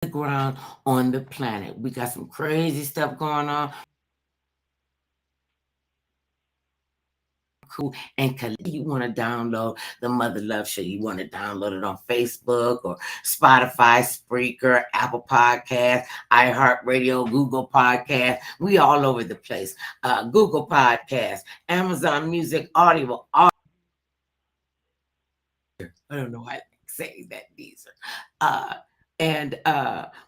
the ground on the planet. We got some crazy stuff going on. Cool and you want to download the Mother Love Show. You want to download it on Facebook or Spotify, Spreaker, Apple Podcast, iHeartRadio, Google Podcast. We all over the place. Google Podcast, Amazon Music, Audible. I don't know why I say that these are. And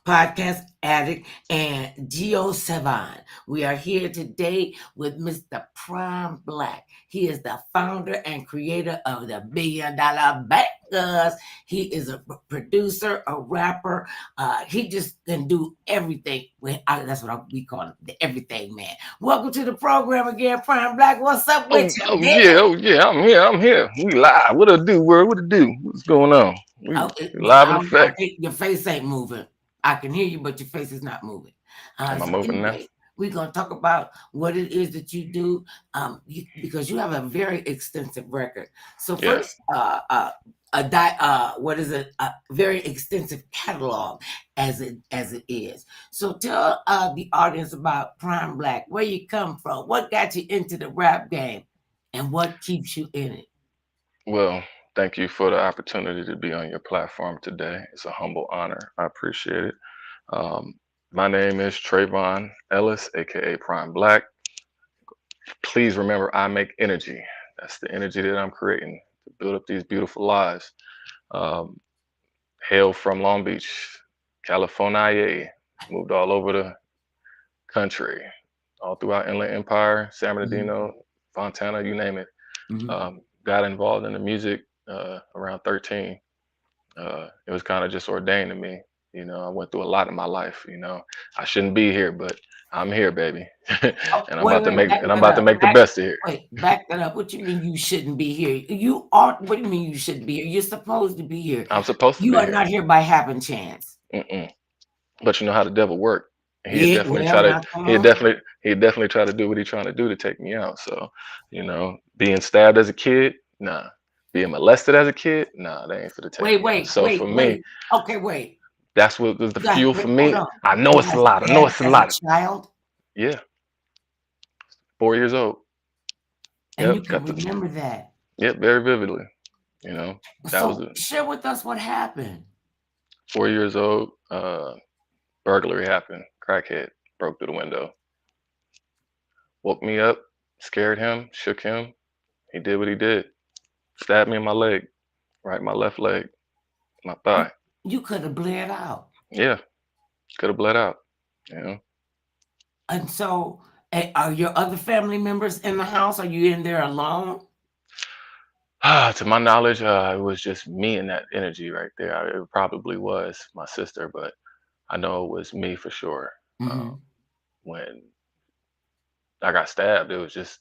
Podcast Addict and Geo7. We are here today with Mr. Prime Blaq. He is the founder and creator of the $1 Billion Bankers. He is a producer, a rapper. He just can do everything. That's what we call him, the everything man. Welcome to the program again, Prime Blaq. What's up with Oh, you, oh man? yeah, oh yeah, I'm here. We live. What it do, word? What it do? What's going on? We Oh, live in I effect. think your face ain't moving. I can hear you, but your face is not moving. Am I So moving now? anyway, we're gonna talk about what it is that you do, because you have a very extensive record. So Yeah. first, what is it? A very extensive catalog, as it is. So tell the audience about Prime Blaq, where you come from, what got you into the rap game, and what keeps you in it. Well, thank you for the opportunity to be on your platform today. It's a humble honor. I appreciate it. Um, my name is Trayvon Ellis, aka Prime Blaq. Please remember, I make energy. That's the energy that I'm creating to build up these beautiful lives. Um, Hail from Long Beach, California. Moved all over the country, all throughout Inland Empire, San Mhm, Bernardino, Fontana, you name it. mhm. Got involved in the music around 13. It was kind of just ordained to me. You know, I went through a lot in my life. You know, I shouldn't be here, but I'm here, baby, and Oh, wait, wait, back I'm that about to up. make the best of here. Back that up. What you mean you shouldn't be here? You are. What do you mean you shouldn't be here? You're supposed to be here. I'm supposed to You be are here. not here by happen chance. Mm-mm. But you know how the devil worked. Yeah. Well, now come on. He'd definitely try to do what he's trying to do to take me out. So, you know, being stabbed as a kid, nah. Being molested as a kid, nah, they ain't for to take Wait, me out. wait, So for wait, me, wait. Okay, wait. that's what was the You got fuel for wait. Hold me. on. I know You it's a got lot. I know stabbed it's a as a lot. child, Yeah, 4 years old. and you Yep, can got the remember that. yep very vividly. You know, that was So share with us what happened. 4 years old. Burglary happened. Crackhead broke through the window, woke me up, scared him, shook him. He did what he did. Stabbed me in my leg, right, my left leg, my You, thigh. you could have bled out, Yeah, could have bled out. You know, and so are your other family members in the house? Are you in there alone? to my knowledge, it was just me and that energy right there. It probably was my sister, but I know it was me for sure. Hmm. When I got stabbed, it was just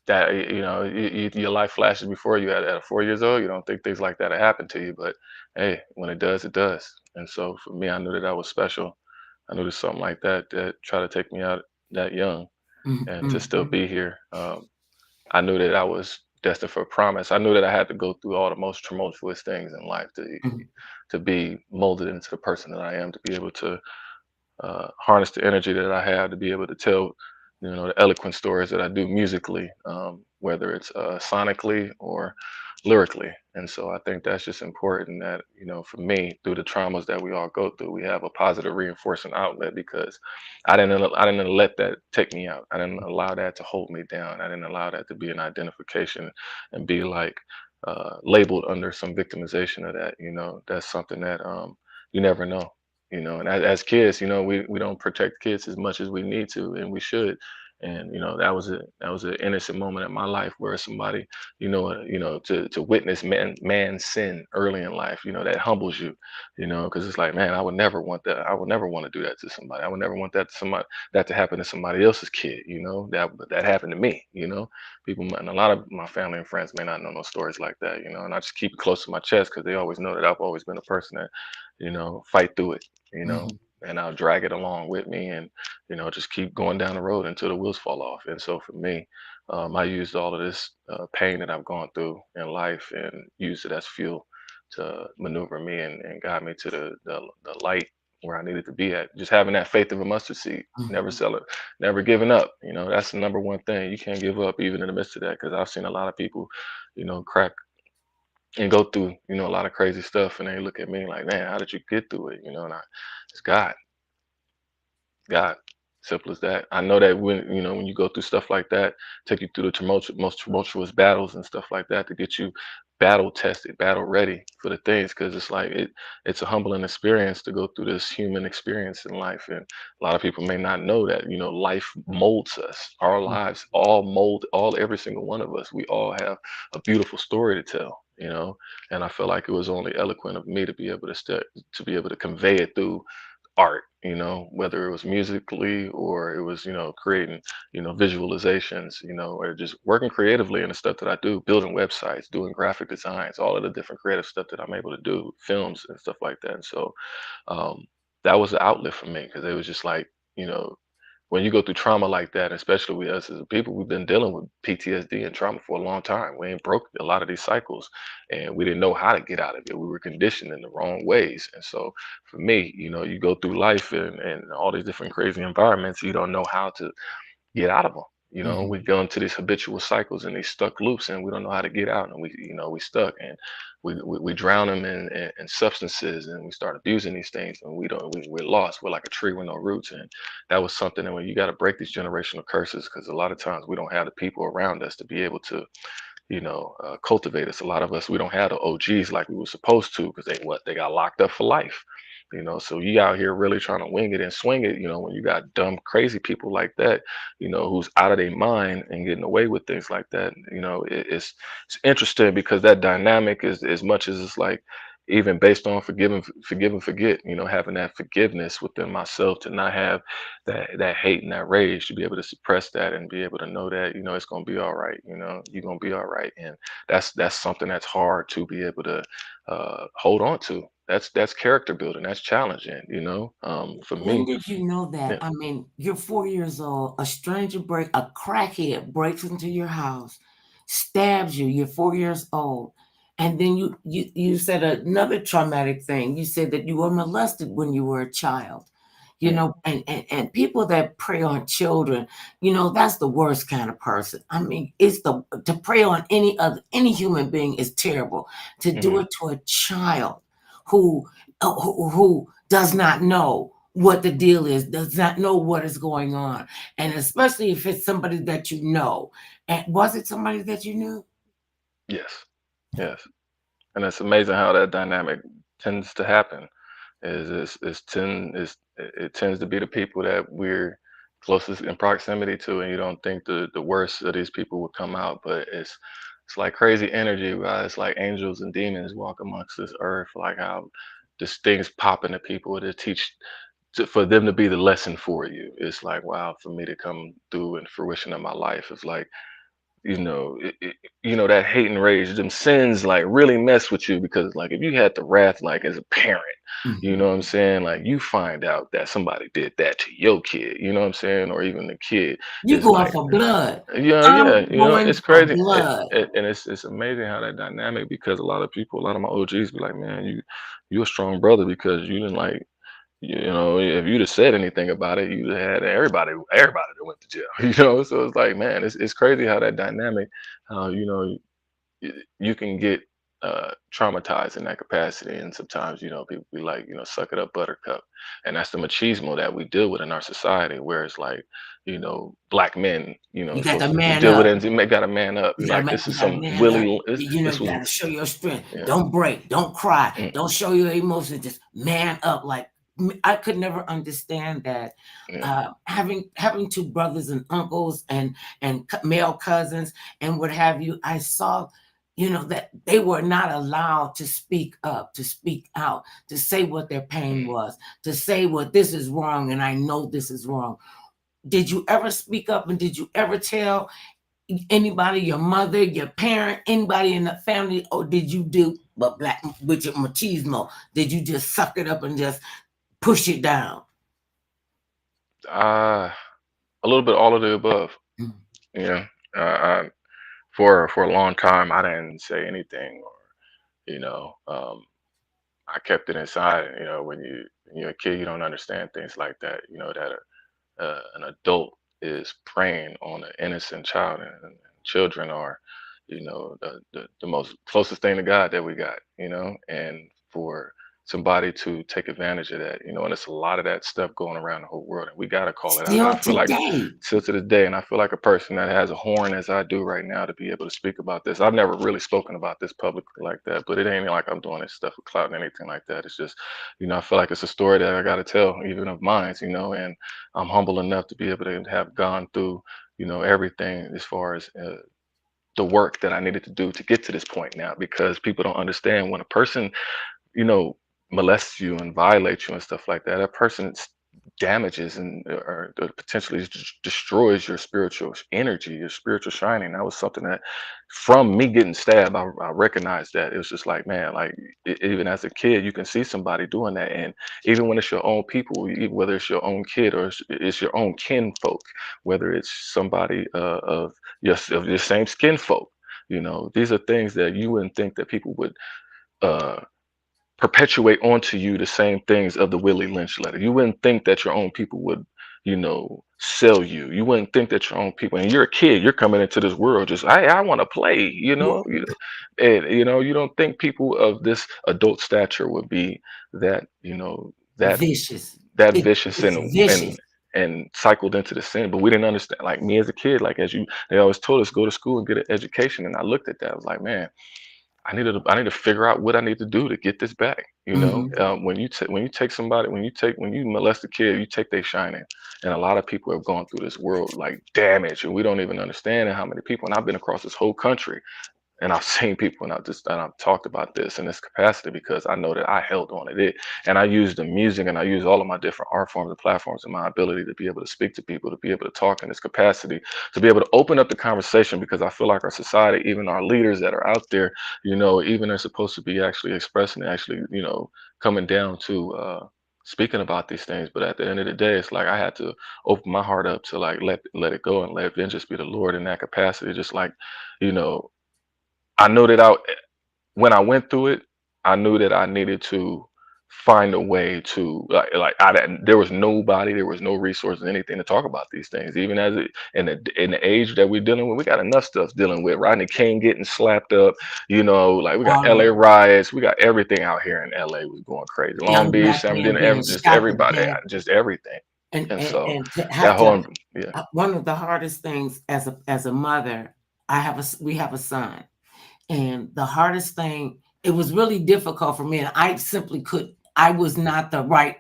that your life flashes before you at 4 years old. You don't think things like that happen to you, but hey, when it does, it does. And so for me, I knew that I was special. I knew there's something like that that tried to take me out that young, and to still Hmm. be here. I knew that I was destined for promise. I knew that I had to go through all the most tumultuous things in life to be molded into the person that I am, to be able to harness the energy that I have, to be able to tell, the eloquent stories that I do musically, whether it's sonically or lyrically. And so I think that's just important that, for me, through the traumas that we all go through, we have a positive reinforcing outlet because I didn't let that take me out. I didn't allow that to hold me down. I didn't allow that to be an identification and be like labeled under some victimization of that. That's something that you never know. And as kids, we don't protect kids as much as we need to, and we should. And that was an innocent moment in my life where somebody, to witness man's sin early in life, that humbles you, because it's like, man, I would never want that. I would never want to do that to somebody. I would never want that to happen to somebody else's kid, that happened to me. People, and a lot of my family and friends may not know no stories like that, and I just keep it close to my chest because they always know that I've always been a person that, fight through it, Hmm. and I'll drag it along with me and, just keep going down the road until the wheels fall off. And so for me, I used all of this pain that I've gone through in life and used it as fuel to maneuver me and guide me to the light where I needed to be at. Just having that faith of a mustard seed, never Mhm. sell it, never giving up. That's the number one thing. You can't give up even in the midst of that, because I've seen a lot of people, crack and go through, a lot of crazy stuff, and they look at me like, man, how did you get through it? And it's God. God. Simple as that. I know that when you go through stuff like that, take you through the most tumultuous battles and stuff like that to get you battle tested, battle ready for the things, because it's like it's a humbling experience to go through this human experience in life. And a lot of people may not know that, life molds us. Our lives all mold, all every single one of us. We all have a beautiful story to tell, and I feel like it was only eloquent of me to be able to be able to convey it through art, whether it was musically or it was, creating, visualizations, or just working creatively in the stuff that I do, building websites, doing graphic designs, all of the different creative stuff that I'm able to do, films and stuff like that. And so um, that was the outlet for me, because it was just like, you know, when you go through trauma like that, especially with us as a people, we've been dealing with PTSD and trauma for a long time. We ain't broke a lot of these cycles, and we didn't know how to get out of it. We were conditioned in the wrong ways. And so for me, you go through life and all these different crazy environments, you don't know how to get out of them. Mhm. We go into these habitual cycles and these stuck loops, and we don't know how to get out, and we stuck, and we drown them in substances, and we start abusing these things, and we're lost. We're like a tree with no roots, and that was something that when you got to break these generational curses, because a lot of times we don't have the people around us to be able to cultivate us. A lot of us, we don't have the OGs like we were supposed to, because they got locked up for life. So you out here really trying to wing it and swing it. When you got dumb, crazy people like that, who's out of their mind and getting away with things like that. It's interesting, because that dynamic is, as much as it's like, even based on forgive and forget. Having that forgiveness within myself, to not have that hate and that rage, to be able to suppress that and be able to know that, it's gonna be all right. You're gonna be all right. And that's something that's hard to be able to hold on to. That's character building. That's challenging. For When me. did you know that? Yeah. I mean, you're 4 years old, a crackhead breaks into your house, stabs you, you're 4 years old. And then you said another traumatic thing. You said that you were molested when you were a child. Mm, And people that prey on children, that's the worst kind of person. I mean, it's the to prey on any human being is terrible. To do mhm. it to a child who who does not know what the deal is, does not know what is going on. And especially if it's somebody that you know. And was it somebody that you knew? Yes. Yes. And it's amazing how that dynamic tends to happen. It tends to be the people that we're closest in proximity to, and you don't think the worst of these people would come out, but it's like crazy energy, right? It's like angels and demons walk amongst this earth, like how this things pop into people to teach, for them to be the lesson for you. It's like, wow, for me to come through in fruition of my life, it's like, that hate and rage, them sins like really mess with you, because like if you had the wrath, like as a parent, you know Mhm. what I'm saying, like you find out that somebody did that to your kid, you know what I'm saying, or even the kid You is going like, for blood. yeah, I'm going it's for crazy. blood. And it's amazing how that dynamic, because a lot of people, a lot of my OGs be like, man, you a strong brother, because you didn't like, if you'd have said anything about it, you'd have had everybody that went to jail. So it's like, man, it's crazy how that dynamic, how you can get traumatized in that capacity, and sometimes people be like, suck it up, buttercup. And that's the machismo that we deal with in our society, where it's like, black men, You got supposed to to man deal with up. it, and you got a man up. You Like, gotta this you is gotta some man up. willy, You this gotta was, show your strength. yeah. Don't break. Don't cry. Mm, Don't show your emotions. Just man up. Like I could never understand that. yeah. Having two brothers and uncles and male cousins and what have you, I saw, that they were not allowed to speak up, to speak out, to say what their pain Mm. was, to say what this is wrong, and I know this is wrong. Did you ever speak up, and did you ever tell anybody, your mother, your parent, anybody in the family, or did you do but black with your machismo? Did you just suck it up and just push it down? uh a little bit all of the above. Mm. Yeah. uh, I, for a long time, I didn't say anything, You know, I kept it inside. You know, when you're a kid, you don't understand things like that. You know that an adult is preying on an innocent child, and children are, you know, the most closest thing to God that we got, you know, and for somebody to take advantage of that, you know, and it's a lot of that stuff going around the whole world, and we got to call it out. And I Still feel like today. still to this day, and I feel like a person that has a horn as I do right now to be able to speak about this. I've never really spoken about this publicly like that, but it ain't like I'm doing this stuff with clout and anything like that. It's just, you know, I feel like it's a story that I got to tell, even of mine, you know, and I'm humble enough to be able to have gone through, you know, everything as far as the work that I needed to do to get to this point now, because people don't understand when a person, you know, molests you and violates you and stuff like that, that person damages and or potentially destroys your spiritual energy, your spiritual shining. That was something that, from me getting stabbed, I recognized that. It was just like, man, like even as a kid, you can see somebody doing that, and even when it's your own people, whether it's your own kid or it's your own kin folk, whether it's somebody of your same skin folk, you know, these are things that you wouldn't think that people would. Uh, Perpetuate onto you the same things of the Willie Lynch letter. You wouldn't think that your own people would, you know, sell you. You wouldn't think that your own people, and you're a kid, you're coming into this world just, I want to play, you know, Well, and you know, you don't think people of this adult stature would be that, you know, vicious. that It, vicious it's vicious. and cycled into the sin. But we didn't understand. Like me as a kid, like as you, they always told us go to school and get an education, and I looked at that, I was like, man, I need to figure out what I need to do to get this back. You know, Hmm. when you take somebody, when you molest a kid, you take their shining. And a lot of people have gone through this world like damage, and we don't even understand how many people. And I've been across this whole country, and I've seen people, and I've talked about this in this capacity because I know that I held on to it, and I use the music, and I use all of my different art forms and platforms, and my ability to be able to speak to people, to be able to talk in this capacity, to be able to open up the conversation, because I feel like our society, even our leaders that are out there, you know, even they're supposed to be actually expressing, actually, you know, coming down to speaking about these things. But at the end of the day, it's like I had to open my heart up to like let it go and let vengeance be the Lord in that capacity, just like, you know, I know that when I went through it, I knew that I needed to find a way to there was nobody, there was no resources, anything to talk about these things. Even as it in the age that we're dealing with, we got enough stuff dealing with. Rodney King getting slapped up, you know, like we got LA Already. riots, we got everything out here in LA was going crazy. Long Young Beach, black San man Bernardino, being just shot to everybody, death. just everything. And, And and, so and to that have to, whole yeah. one of the hardest things as a mother, we have a son. And the hardest thing, it was really difficult for me. And I simply I was not the right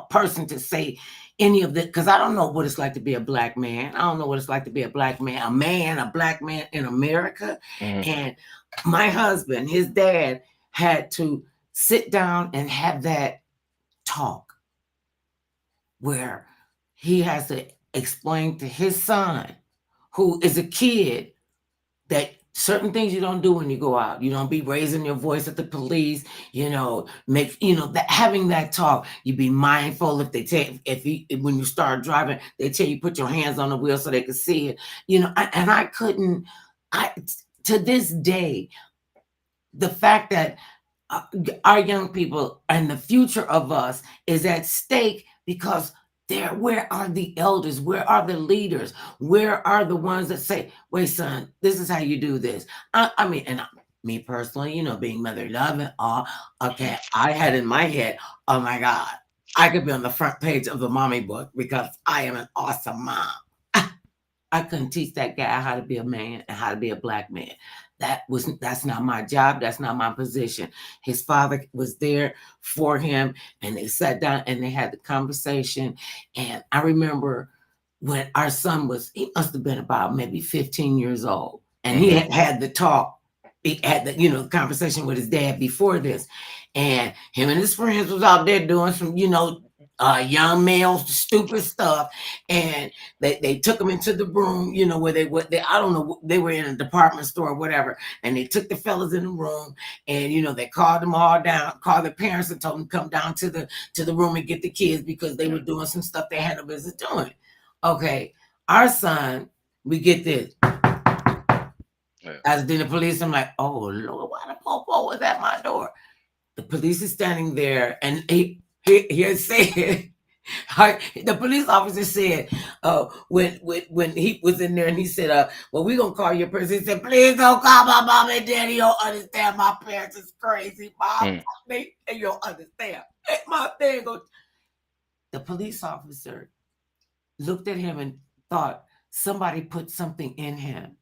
person to say any of that, because I don't know what it's like to be a black man. I don't know what it's like to be a black man, a black man in America. Mhm. And my husband, his dad, had to sit down and have that talk where he has to explain to his son, who is a kid, that certain things you don't do when you go out. You don't be raising your voice at the police, that having that talk, you be mindful if they take, when you start driving, they tell you put your hands on the wheel so they can see it. And I couldn't, I, to this day, the fact that uh, our young people and the future of us is at stake, because where are the elders, where are the leaders, where are the ones that say, wait, son, this is how you do this. I mean, me personally, being mother loving, okay, I had in my head, oh my God, I could be on the front page of the mommy book because I am an awesome mom. I couldn't teach that guy how to be a man and how to be a black man. That's not my job. That's not my position. His father was there for him, and they sat down and they had the conversation. And I remember when our son he must have been about maybe 15 years old, and he Mhm. had the talk. He had the conversation with his dad before this, and him and his friends was out there doing some young male stupid stuff, and they took them into the room, where they I don't know, they were in a department store or whatever, and they took the fellas in the room, and they called them all down, called their parents and told them to come down to the room and get the kids because they were doing some stuff they had no business doing. Okay, our son, we get this. Yeah. As then the police, I'm like, oh Lord, why the popo was at my door? The police is standing there, and he had said, the police officer said, when he was in there, and he said, well, we gonna call your parents. He said, please don't call my mom and daddy. You don't understand. My parents is crazy, mom. Mm. They you don't understand. My thing go. The police officer looked at him and thought somebody put something in him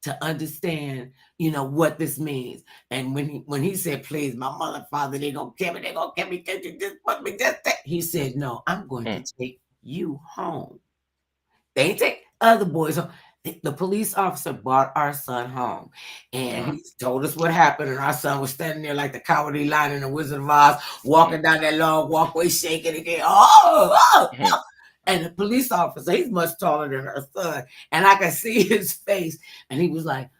to understand, what this means. And when he said, "Please, my mother, father, they gonna kill me. Can't you just put me just that?" He said, "No, I'm going to Mm. take you home." They ain't take other boys home. The police officer brought our son home, and Wow. he told us what happened. And our son was standing there like the Cowardly Lion in the Wizard of Oz, Mm. walking down that long walkway, shaking again. Oh, oh, Mm. oh. And the police officer, he's much taller than her son, and I could see his face. And he was like,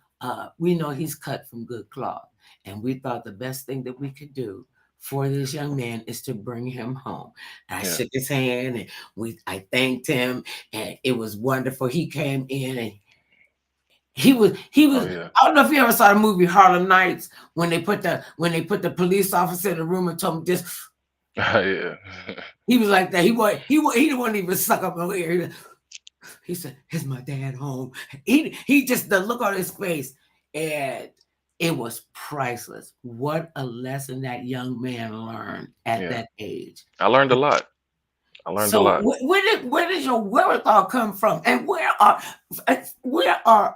"We know he's cut from good cloth, and we thought the best thing that we could do for this young man is to bring him home." And I Yeah. shook his hand, and I thanked him, and it was wonderful. He came in, and he was. Oh yeah. I don't know if you ever saw the movie Harlem Nights when they put the police officer in the room and told him just. Yeah. He was like that. He didn't want to even suck up no air. He said, "Is my dad home?" He just the look on his face, and it was priceless. What a lesson that young man learned at Yeah. that age. I learned a lot. I learned a So lot. where does your wherewithal come from, and where are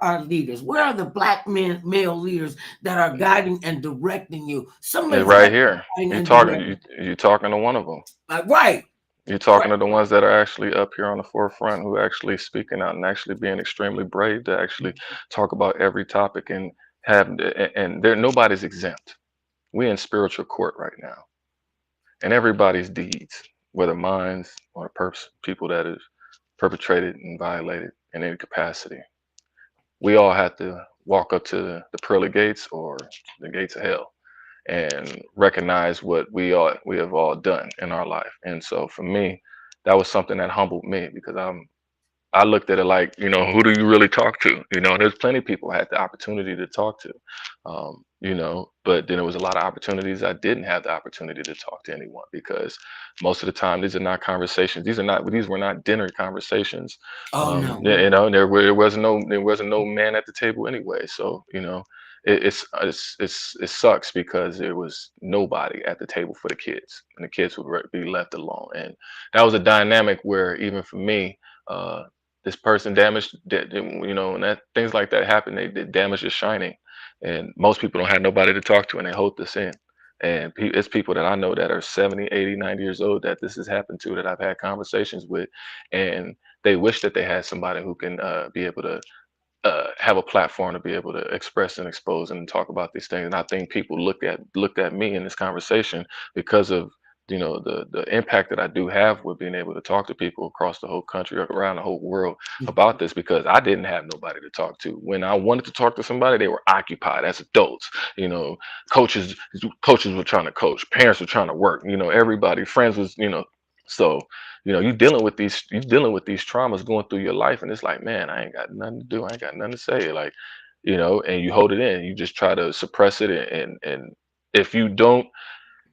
our leaders? Where are the black male leaders that are guiding and directing you? Some It's of them right here. guiding You and talking directing, you talking to one of them. right, You're right. talking to the ones that are actually up here on the forefront, who are actually speaking out and actually being extremely brave to actually talk about every topic and and there nobody's exempt. We're in spiritual court right now, and everybody's deeds, whether mine's or the people that is perpetrated and violated in any capacity, we all have to walk up to the pearly gates or the gates of hell and recognize what we have all done in our life. And so for me, that was something that humbled me because I looked at it like, who do you really talk to? There's plenty of people I had the opportunity to talk to, but then there was a lot of opportunities I didn't have the opportunity to talk to anyone because most of the time these are not conversations. These were not dinner conversations. Oh no, There wasn't no man at the table anyway. So it sucks because there was nobody at the table for the kids, and the kids would be left alone. And that was a dynamic where even for me. This person damaged and that things like that happen, they damage your shining, and most people don't have nobody to talk to, and they hold this in. And it's people that I know that are 70, 80, 90 years old that this has happened to, that I've had conversations with, and they wish that they had somebody who can be able to have a platform to be able to express and expose and talk about these things. And I think people looked at me in this conversation because of the impact that I do have with being able to talk to people across the whole country or around the whole world about this, because I didn't have nobody to talk to. When I wanted to talk to somebody, they were occupied as adults. You know, coaches coaches were trying to coach, parents were trying to work. Everybody, friends was so you dealing with these traumas going through your life, and it's like, man, I ain't got nothing to do, I ain't got nothing to say, like, and you hold it in, you just try to suppress it, and if you don't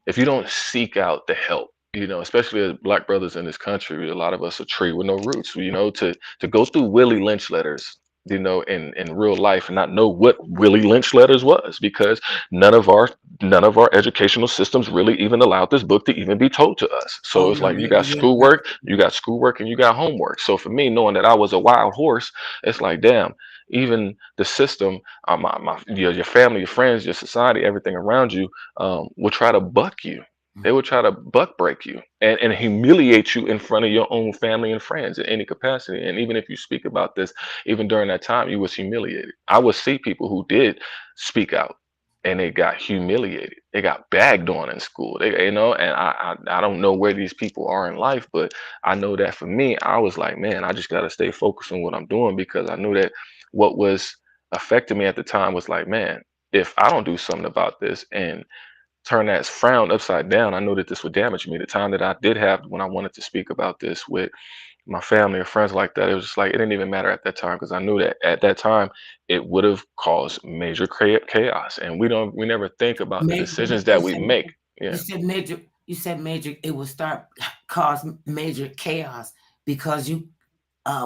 if you don't seek out the help, especially as black brothers in this country, a lot of us are tree with no roots, to go through Willie Lynch letters, in real life and not know what Willie Lynch letters was, because none of our none of our educational systems really even allowed this book to even be told to us. So oh it's no, like you got schoolwork and you got homework. So for me, knowing that I was a wild horse, it's like, damn, even the system, your family, your friends, your society, everything around you will try to buck you. They will try to buck break you and humiliate you in front of your own family and friends in any capacity. And even if you speak about this, even during that time, you was humiliated. I would see people who did speak out and they got humiliated. They got bagged on in school. And I don't know where these people are in life, but I know that for me, I was like, man, I just got to stay focused on what I'm doing, because I knew that what was affecting me at the time was like, man, if I don't do something about this and turn that frown upside down, I know that this would damage me. The time that I did have when I wanted to speak about this with my family or friends like that. It was just like it didn't even matter at that time because I knew that at that time it would have caused major chaos, and we never think about the decisions that we make. You Yeah, said major. You said major. It will start cause major chaos because you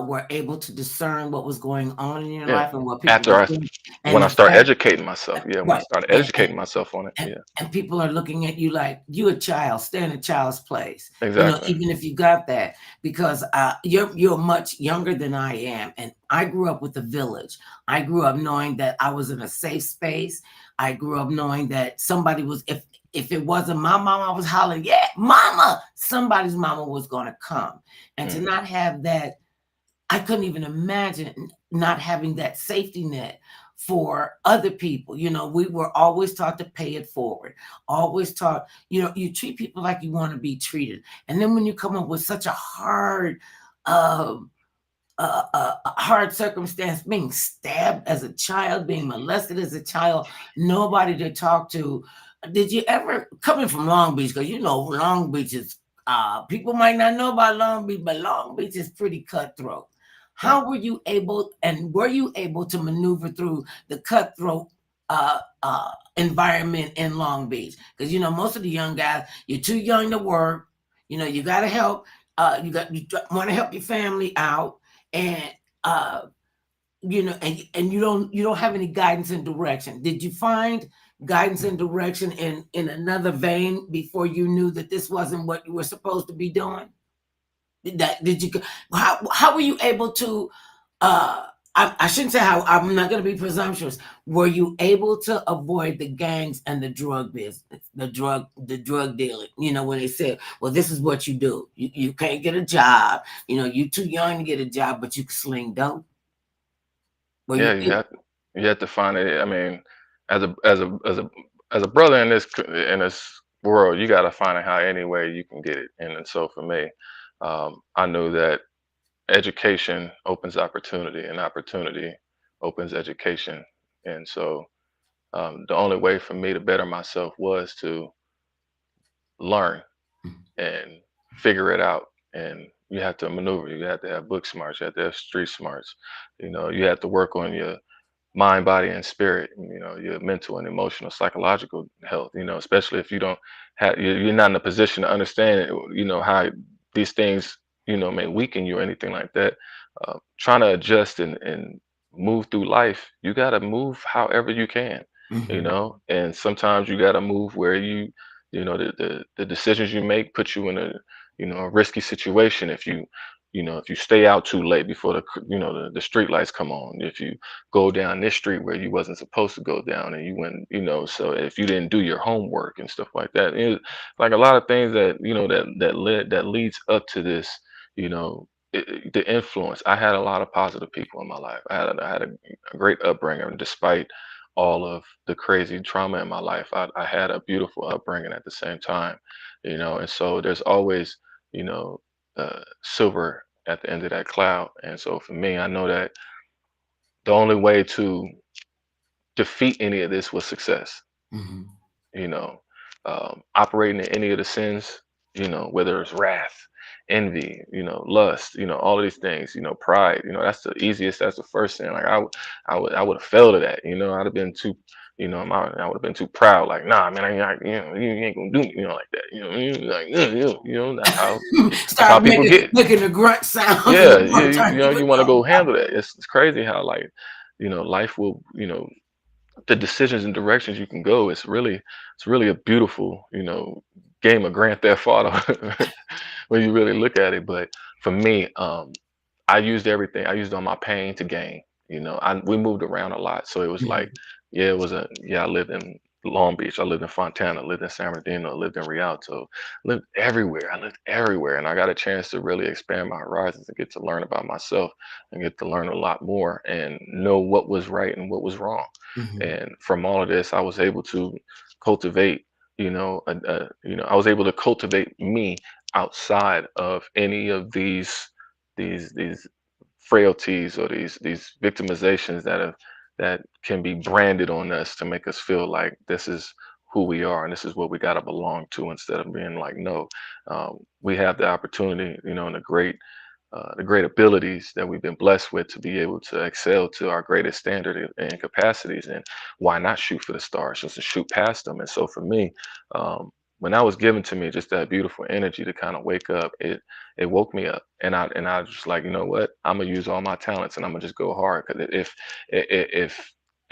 were able to discern what was going on in your yeah. life and what people After were I doing, and when I the start fact, educating myself, yeah, when I right, started and, educating myself on it, and, yeah, and people are looking at you like you a child, stay in a child's place. exactly. Even if you got that, because you're much younger than I am, and I grew up with a village. I grew up knowing that I was in a safe space. I grew up knowing that somebody was if it wasn't my mama, I was hollering, yeah, mama, somebody's mama was gonna come. And to Mm, not have that, I couldn't even imagine not having that safety net for other people. We were always taught to pay it forward, always taught, you treat people like you want to be treated. And then when you come up with such um, a hard circumstance, being stabbed as a child, being molested as a child, nobody to talk to. Did you ever, coming from Long Beach, because Long Beach is, people might not know about Long Beach, but Long Beach is pretty cutthroat. mm. Were you able to maneuver through the cutthroat environment in Long Beach? Because most of the young guys, you're too young to work. You got to help. You want to help your family out, and uh, and you don't have any guidance and direction. Did you find guidance and direction in another vein before you knew that this wasn't what you were supposed to be doing? Did you how were you able to I shouldn't say how, I'm not going to be presumptuous. Were you able to avoid the gangs and the drug business, the drug dealing? When they said, well, this is what you do. You can't get a job. You're too young to get a job, but you can sling dope. Were Yeah, you able? you have to find it. I mean, as a brother in this world, you got to find out how any way you can get it. And so for me, I knew that education opens opportunity, and opportunity opens education. And so the only way for me to better myself was to learn and figure it out. And you have to maneuver. You have to have book smarts. You have to have street smarts. You have to work on your mind, body, and spirit. Your mental and emotional, psychological health. Especially if you don't have, you're not in a position to understand. How these things, may weaken you or anything like that. Trying to adjust and move through life, you got to move however you can. Mhm. And sometimes you got to move where the decisions you make put you in a risky situation if you stay out too late before the street lights come on, if you go down this street where you wasn't supposed to go down and you went, so if you didn't do your homework and stuff like that, like a lot of things that leads up to this, you know the influence. I had a lot of positive people in my life. I had a great upbringing despite all of the crazy trauma in my life. I had a beautiful upbringing at the same time, and so there's always, you know, silver at the end of that cloud. And so for me, I know that the only way to defeat any of this was success. Mhm. you know, Operating in any of the sins, whether it's wrath, envy, lust, all of these things, pride, that's the easiest, that's the first sin. Like I would have failed at that, I'd have been too, I would have been too proud. Like, nah, man, you ain't gonna do me, like that, like, that's how Start people making get. making the grunt sounds and Yeah, the grunt trying to you even want to talk go about handle that. It's crazy how like, life will, the decisions and directions you can go, it's really a beautiful, game of Grand Theft Auto when you really look at it. But for me, I used everything. I used all my pain to gain. We moved around a lot, so it was it. like, yeah, I lived in Long Beach, I lived in Fontana, lived in San Bernardino, lived in Rialto, lived everywhere. I lived everywhere, and I got a chance to really expand my horizons and get to learn about myself and get to learn a lot more and know what was right and what was wrong. Mhm. And from all of this, I was able to cultivate. I was able to cultivate me outside of any of these frailties or these victimizations that can be branded on us to make us feel like this is who we are and this is what we got to belong to, instead of being like, no, we have the opportunity, and a great the great abilities that we've been blessed with to be able to excel to our greatest standard and capacities. And why not shoot for the stars, just to shoot past them? And so for me, when that was given to me, just that beautiful energy to kind of wake up, it woke me up, and I was just like, you know what, I'm gonna use all my talents and I'm gonna just go hard. Because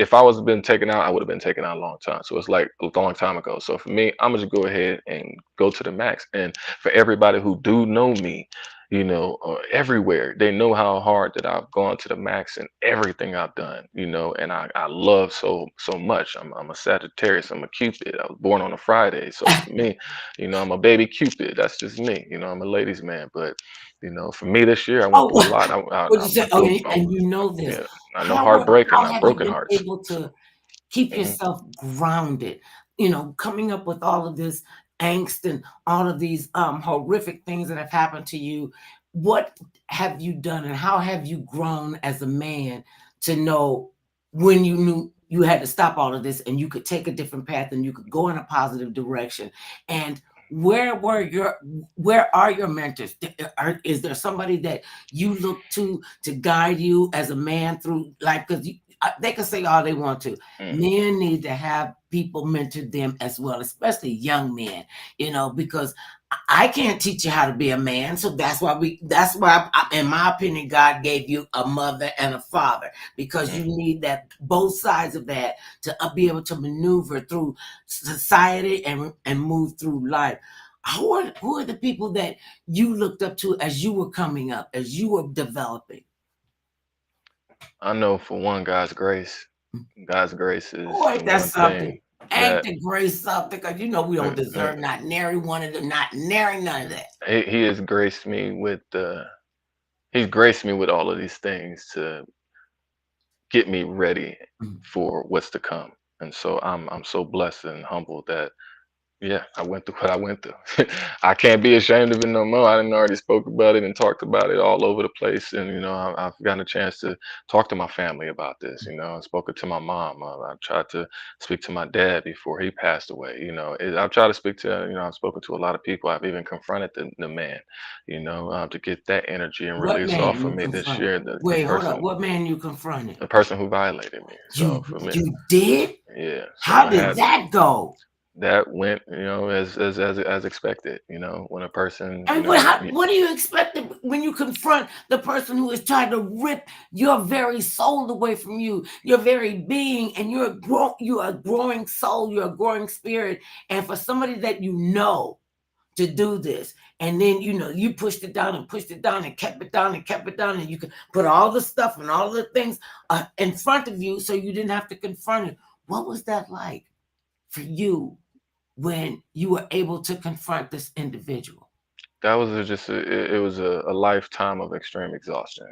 if I was been taken out, I would have been taken out a long time. So it's like a long time ago. So for me, I'm gonna just go ahead and go to the max. And for everybody who do know me, everywhere, they know how hard that I've gone to the max in everything I've done, and I love so much. I'm a Sagittarius, I'm a Cupid. I was born on a Friday. So for me, I'm a baby Cupid. That's just me. I'm a ladies man. But for me this year, I went Oh, through a lot. what you say? went Oh, through, and you know this. yeah, I know heartbreaking, How not have you broken been hearts. able to keep Mhm. yourself grounded? Coming up with all of this angst and all of these horrific things that have happened to you. What have you done, and how have you grown as a man to know when you knew you had to stop all of this and you could take a different path and you could go in a positive direction? And where are your mentors? Is there somebody that you look to guide you as a man through life? Because they can say all they want to. Mm. Men need to have people mentor them as well, especially young men, because I can't teach you how to be a man. So that's why, in my opinion, God gave you a mother and a father, because Mm. you need that, both sides of that, to be able to maneuver through society and move through life. Who are the people that you looked up to as you were coming up, as you were developing? I know for one, God's grace. God's grace is Oh, the ain't that one thing something? Ain't that the grace something? Because we uh, don't uh, deserve not nary one of them, not nary none of that. he has graced me with he's graced me with all of these things to get me ready Mhm. for what's to come. And so I'm so blessed and humbled that, yeah, I went through what I went through. I can't be ashamed of it no more. I didn't already spoke about it and talked about it all over the place. And, I've gotten a chance to talk to my family about this. I spoke to my mom. I tried to speak to my dad before he passed away. I've tried to speak to, I've spoken to a lot of people. I've even confronted the man, to get that energy and What release off man of you me this confronted? year. Wait, hold up. What man you confronted? The person who violated me. So You for me, you did? yeah. So How I did had that go? that went, as expected. When a person, And what do you expect when you confront the person who is trying to rip your very soul away from you, your very being, and you're a growing soul, you're a growing spirit, and for somebody that to do this, and then you pushed it down and pushed it down and kept it down and kept it down, and you could put all the stuff and all the things in front of you so you didn't have to confront it. What was that like for you when you were able to confront this individual? that was just it was a lifetime of extreme exhaustion.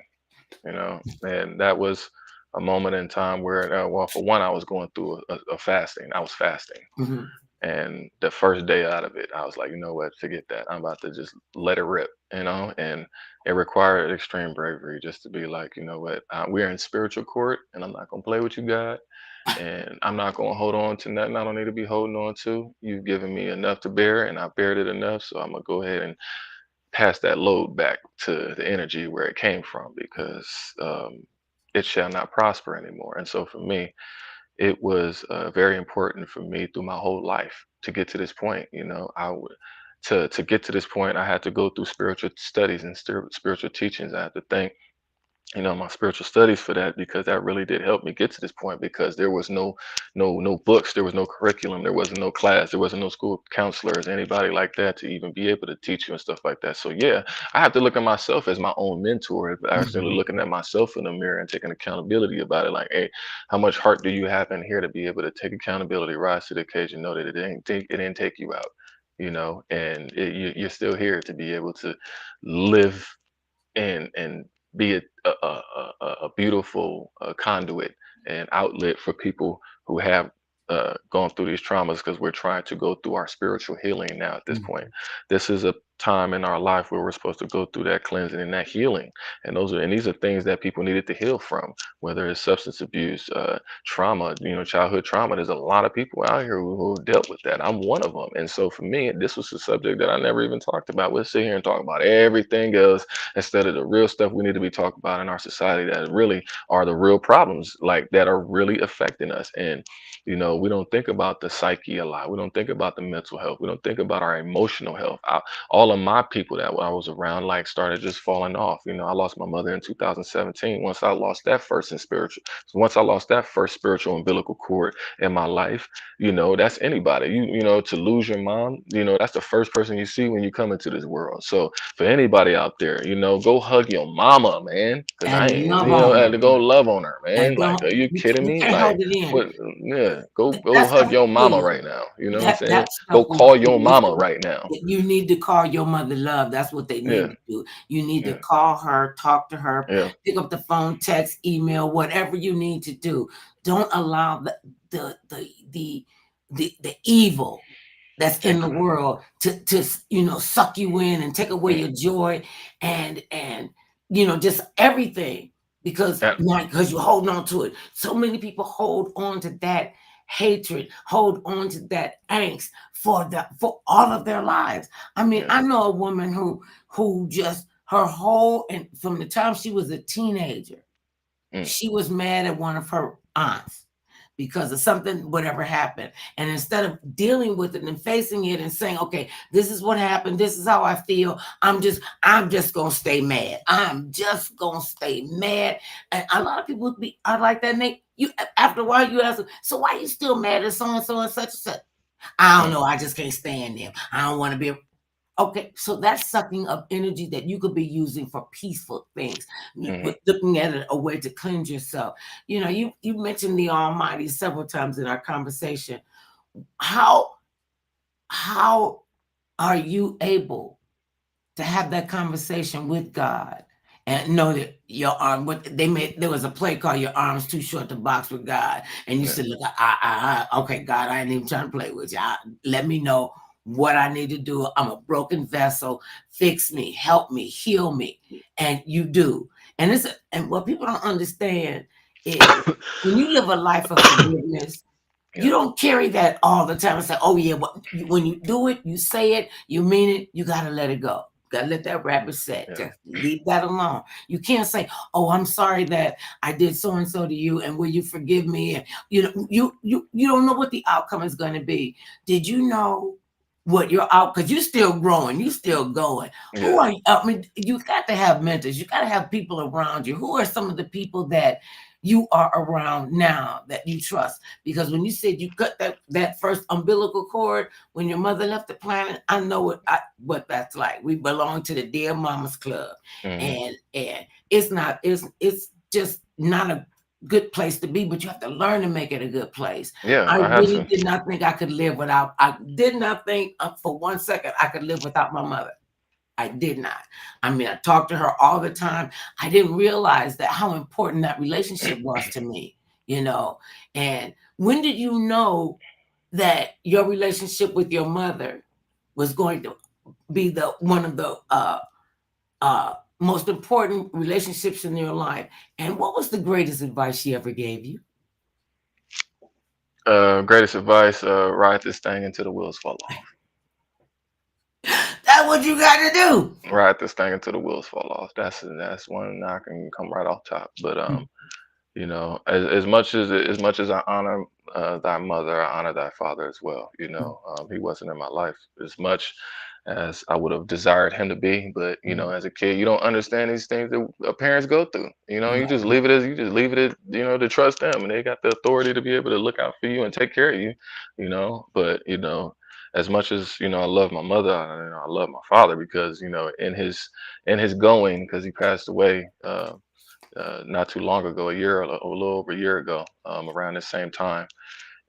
And that was a moment in time where, well, for one, I was going through a fasting. I was fasting. Mhm. And the first day out of it, I was like, you know what, forget that. I'm about to just let it rip, and it required extreme bravery just to be like, you know what, we're in spiritual court and I'm not going to play with you, God. And I'm not going to hold on to nothing I don't need to be holding on to. You've given me enough to bear, and I've bared it enough. So I'm going to go ahead and pass that load back to the energy where it came from, because it shall not prosper anymore. And so for me, it was very important for me through my whole life to get to this point. I would to get to this point, I had to go through spiritual studies and spiritual teachings. I had to thank, my spiritual studies for that, because that really did help me get to this point, because there was no books, there was no curriculum, there wasn't no class, there wasn't no school counselors, anybody like that to even be able to teach you and stuff like that. So yeah, I have to look at myself as my own mentor, actually Mhm. looking at myself in the mirror and taking accountability about it. Like, hey, how much heart do you have in here to be able to take accountability, rise to the occasion, know that it didn't take you out, and you're still here to be able to live and be a beautiful conduit and outlet for people who have gone through these traumas, because we're trying to go through our spiritual healing now at this point. Mhm. This is a time in our life where we're supposed to go through that cleansing and that healing. And these are things that people needed to heal from, whether it's substance abuse, trauma, childhood trauma. There's a lot of people out here who dealt with that. I'm one of them. And so for me, this was a subject that I never even talked about. We'll sit here and talk about everything else instead of the real stuff we need to be talking about in our society that really are the real problems, like that are really affecting us. And we don't think about the psyche a lot. We don't think about the mental health. We don't think about our emotional health. All of my people that I was around like started just falling off. I lost my mother in 2017. Once I lost that first spiritual umbilical cord in my life, that's anybody. To lose your mom, that's the first person you see when you come into this world. So for anybody out there, go hug your mama, man. Cause I And ain't, love on I her. had to go love on her, man. And Like, are don't you kidding you me? can't hold Like, it in. what? Yeah, go That hug stuff your will kill mama you. right now. You know what I'm saying? That stuff Go will call kill your you. mama right now. You need to call your mother love. That's what they need Yeah, to do. You need to yeah, call her, talk to her, yeah. pick up the phone, text, email, whatever you need to do. Don't allow the the the the evil that's in the Thank you. world to suck you in and take away Mm, your joy and just everything that, because you're holding on to it. So many people hold on to that hatred, hold on to that angst for all of their lives. I mean, yeah. I know a woman who just her whole and from the time she was a teenager, Mm, she was mad at one of her aunts because of something, whatever happened. And instead of dealing with it and facing it and saying, okay, this is what happened, this is how I feel, I'm just gonna stay mad. I'm just gonna stay mad. And a lot of people are like that. And you after a while you ask them, so why you still mad at so and so and such and such? I don't mm, know. I just can't stand them. I don't want to be. Okay, so that's sucking up energy that you could be using for peaceful things. mm-hmm. But looking at it a way to cleanse yourself. You mentioned the Almighty several times in our conversation. How how are you able to have that conversation with God and know that your arm? What they made there was a play called "Your Arms Too Short to Box with God," and you Yeah, said, "Look, okay, God, I ain't even trying to play with you. Let me know what I need to do. I'm a broken vessel. Fix me, help me, heal me," and you do. And what people don't understand is when you live a life of forgiveness, you yeah, don't carry that all the time and say, "Oh yeah." When you do it, you say it, you mean it. You gotta let it go. Gotta let that rabbit set. yeah, Just leave that alone. You can't say, "Oh, I'm sorry that I did so and so to you, and will you forgive me?" And you don't know what the outcome is going to be. Did you know what your out? Because you're still growing, you still going. Who yeah. are you? I mean, you got to have mentors. You got to have people around you. Who are some of the people that you are around now that you trust? Because when you said you cut that first umbilical cord when your mother left the planet, I know what that's like. We belong to the Dear Mamas Club, Mm-hmm. and it's just not a good place to be. But you have to learn to make it a good place. Yeah, I I had really to. did not think I could live without. I did not think for 1 second I could live without my mother. I did not. I mean, I talked to her all the time. I didn't realize that how important that relationship was to me, you know. And when did you know that your relationship with your mother was going to be the one of the most important relationships in your life? And what was the greatest advice she ever gave you? Greatest advice: ride this thing until the wheels fall off. That's what you got to do. Ride this thing until the wheels fall off. That's one I can come right off top. But as much as I honor thy mother, I honor thy father as well. He wasn't in my life as much as I would have desired him to be. But as a kid, you don't understand these things that parents go through. You just leave it as to trust them, and they got the authority to be able to look out for you and take care of you. But as much as I love my mother, I love my father because in his going, because he passed away. Not too long ago, a little over a year ago, around the same time.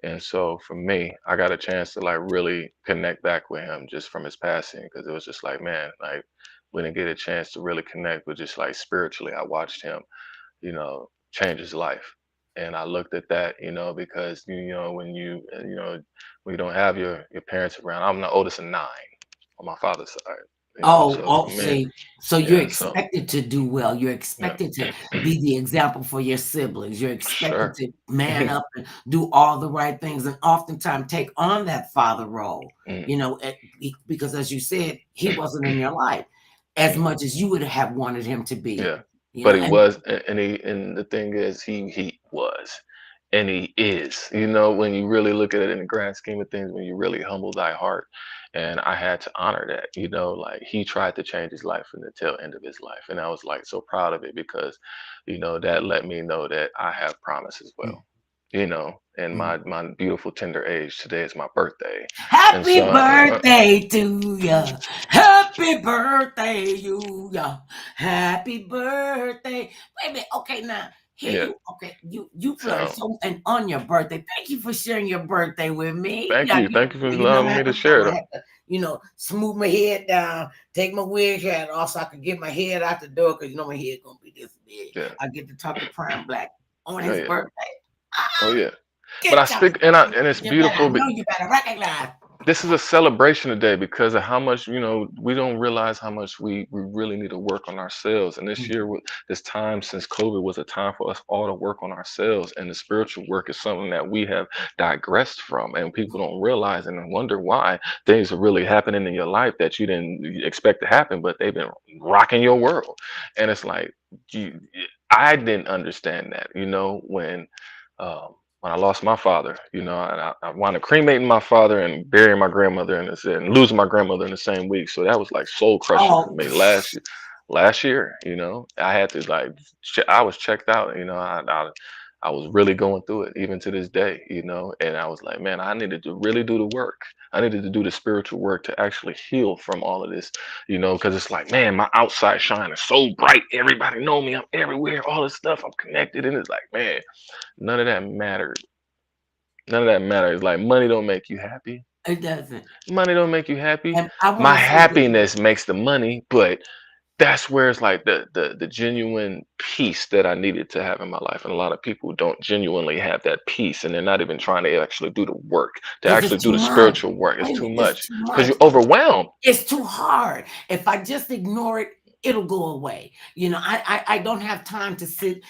And so for me, I got a chance to like really connect back with him just from his passing because it was just like, man, like we didn't get a chance to really connect, but just like spiritually, I watched him, change his life. And I looked at that, because when you don't have your parents around. I'm the oldest of nine on my father's side. Oh, So oh, for me, see, so you're yeah, so expected to do well. You're yeah, expected to be the example for your siblings. You're expected sure. to man up and do all the right things, and oftentimes take on that father role. Mm, Because as you said, he wasn't in your life as mm. much as you would have wanted him to be. Yeah, but he And was, and the thing is, he was, and he is. When you really look at it in the grand scheme of things, when you really humble thy heart, and I had to honor that. Like he tried to change his life in the tail end of his life, and I was like so proud of it because, that let me know that I have promise as mm, well. In mm. my beautiful tender age, today is my birthday, and Happy so birthday to ya. Happy birthday, you ya. Happy birthday. Wait a minute. Okay, now here yeah. you flirted So so and on your birthday. Thank you for sharing your birthday with me. thank you for I allowing me had to to stop. share I them. had to, smooth my head down, take my wig hat off so I could get my head out the door because my head gonna be this big. Yeah. I get to talk to Prime Blaq on Oh his yeah. birthday. Oh Ah, yeah. But good I job. speak and it's I beautiful. know you better recognize. This is a celebration today because of how much we don't realize how much we really need to work on ourselves. And this year, this time since COVID was a time for us all to work on ourselves. And the spiritual work is something that we have digressed from, and people don't realize and wonder why things are really happening in your life that you didn't expect to happen, but they've been rocking your world. And it's like you, I didn't understand that, um, when I lost my father, I wound up cremating my father and burying my grandmother and losing my grandmother in the same week. So that was like soul crushing for Oh, me last year. I had to like, I was checked out. I was really going through it even to this day. And I was like, man, I needed to really do the work. I needed to do the spiritual work to actually heal from all of this, because it's like, man, my outside shine is so bright. Everybody know me. I'm everywhere. All this stuff. I'm connected. And it's like, man, none of that mattered. None of that matters. Like money don't make you happy. it doesn't. Money don't make you happy. And I want My to say this. happiness makes the money, but that's where it's like the genuine peace that I needed to have in my life. And a lot of people don't genuinely have that peace, and they're not even trying to actually do the work, to Because actually it's do too the much. spiritual work. It's Wait a too minute, it's much too because much. you're overwhelmed. It's too hard. If I just ignore it, it'll go away. I don't have time to sit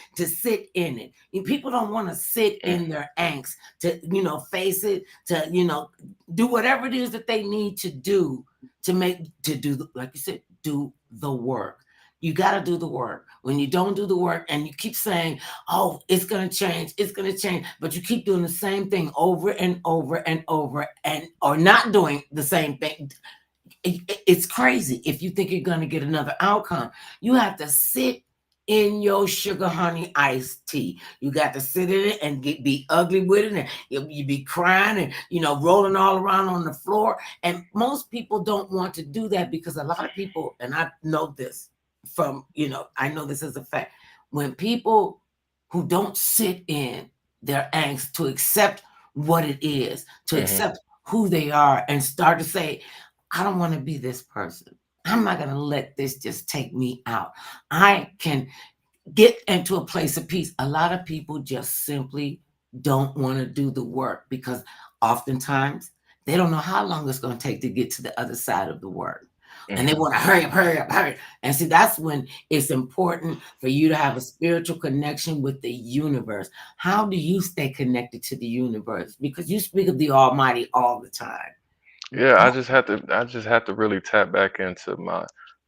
in it. People don't want to sit Mm, in their angst, to face it, to do whatever it is that they need to do like you said, do the work. You got to do the work. When you don't do the work and you keep saying, oh, it's going to change, but you keep doing the same thing over and over and over, and or not doing the same thing, it's crazy. If you think you're going to get another outcome, you have to sit in your sugar honey iced tea. You got to sit in it and be ugly with it, and you be crying and rolling all around on the floor. And most people don't want to do that because a lot of people, and I know this from I know this as a fact, when people who don't sit in their angst to accept what it is, to mhm. accept who they are, and start to say, I don't want to be this person. I'm not going to let this just take me out. I can get into a place of peace. A lot of people just simply don't want to do the work because oftentimes they don't know how long it's going to take to get to the other side of the work. And they Mhm. want to hurry up, hurry up, hurry. And see, that's when it's important for you to have a spiritual connection with the universe. How do you stay connected to the universe? Because you speak of the Almighty all the time. Yeah, I just had to really tap back into my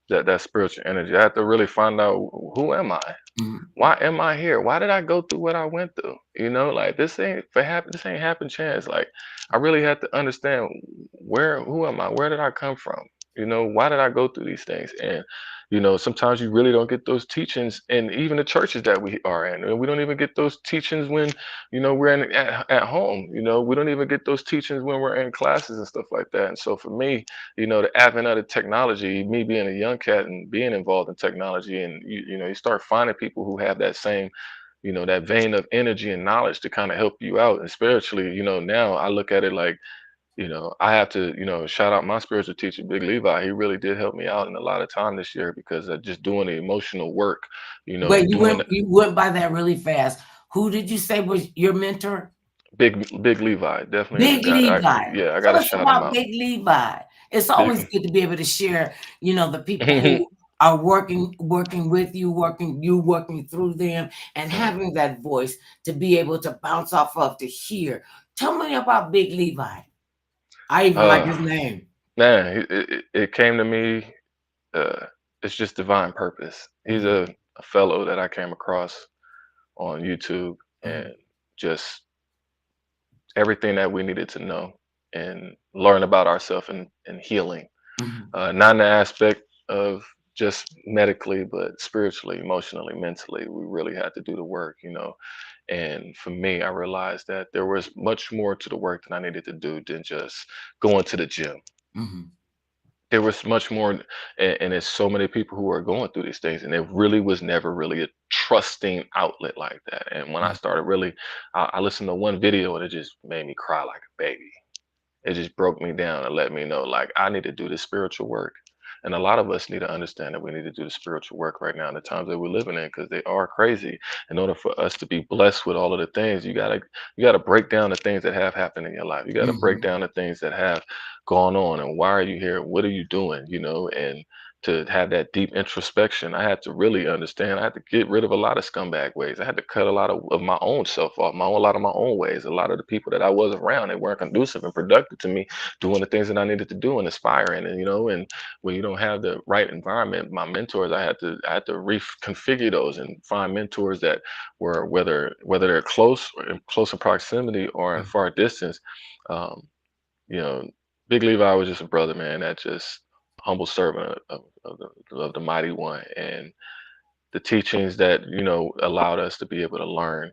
that spiritual energy. I had to really find out who am I? Mhm. Why am I here? Why did I go through what I went through? Like this ain't happen chance. Like I really had to understand who am I? Where did I come from? Why did I go through these things? And sometimes you really don't get those teachings, and even the churches that we are in, and we don't even get those teachings when we're at home. We don't even get those teachings when we're in classes and stuff like that. And so for me, the advent of the technology, me being a young cat and being involved in technology, and you start finding people who have that same, that vein of energy and knowledge to kind of help you out. And spiritually, now I look at it like, I have to, shout out my spiritual teacher, Big Levi. He really did help me out in a lot of time this year because of just doing the emotional work, Wait, you doing went you went by that really fast. Who did you say was your mentor? Big Levi, definitely Big got. Levi. Yeah, I got Tell to us shout him about out. Big Levi. It's always Big. good to be able to share, the people who are working with you, working through them, and having that voice to be able to bounce off of to hear. Tell me about Big Levi. I even like uh his name. Man, it came to me. Uh, it's just divine purpose. He's Mhm, a fellow that I came across on YouTube, mhm, and just everything that we needed to know and learn about ourselves and healing. mhm, Not in the aspect of just medically, but spiritually, emotionally, mentally. We really had to do the work, you know. And for me, I realized that there was much more to the work that I needed to do than just going to the gym. mhm, There was much more, and there's so many people who are going through these things, and there really was never really a trusting outlet like that. And when I mhm, started really, I listened to one video and it just made me cry like a baby. It just broke me down and let me know like I need to do this spiritual work. And a lot of us need to understand that we need to do the spiritual work right now in the times that we're living in, because they are crazy. In order for us to be blessed with all of the things, you gotta break down the things that have happened in your life. You gotta break mhm, down the things that have gone on, and why are you here? What are you doing? And to have that deep introspection, I had to really understand. I had to get rid of a lot of scumbag ways. I had to cut a lot of my own self off, a lot of my own ways. A lot of the people that I was around, they weren't conducive and productive to me doing the things that I needed to do and aspiring. And when you don't have the right environment, my mentors, I had to reconfigure those and find mentors that were, whether they're close or in closer proximity or in mhm, far distance. Um, you know, Big Levi was just a brother, man, that just humble servant of the mighty one, and the teachings that allowed us to be able to learn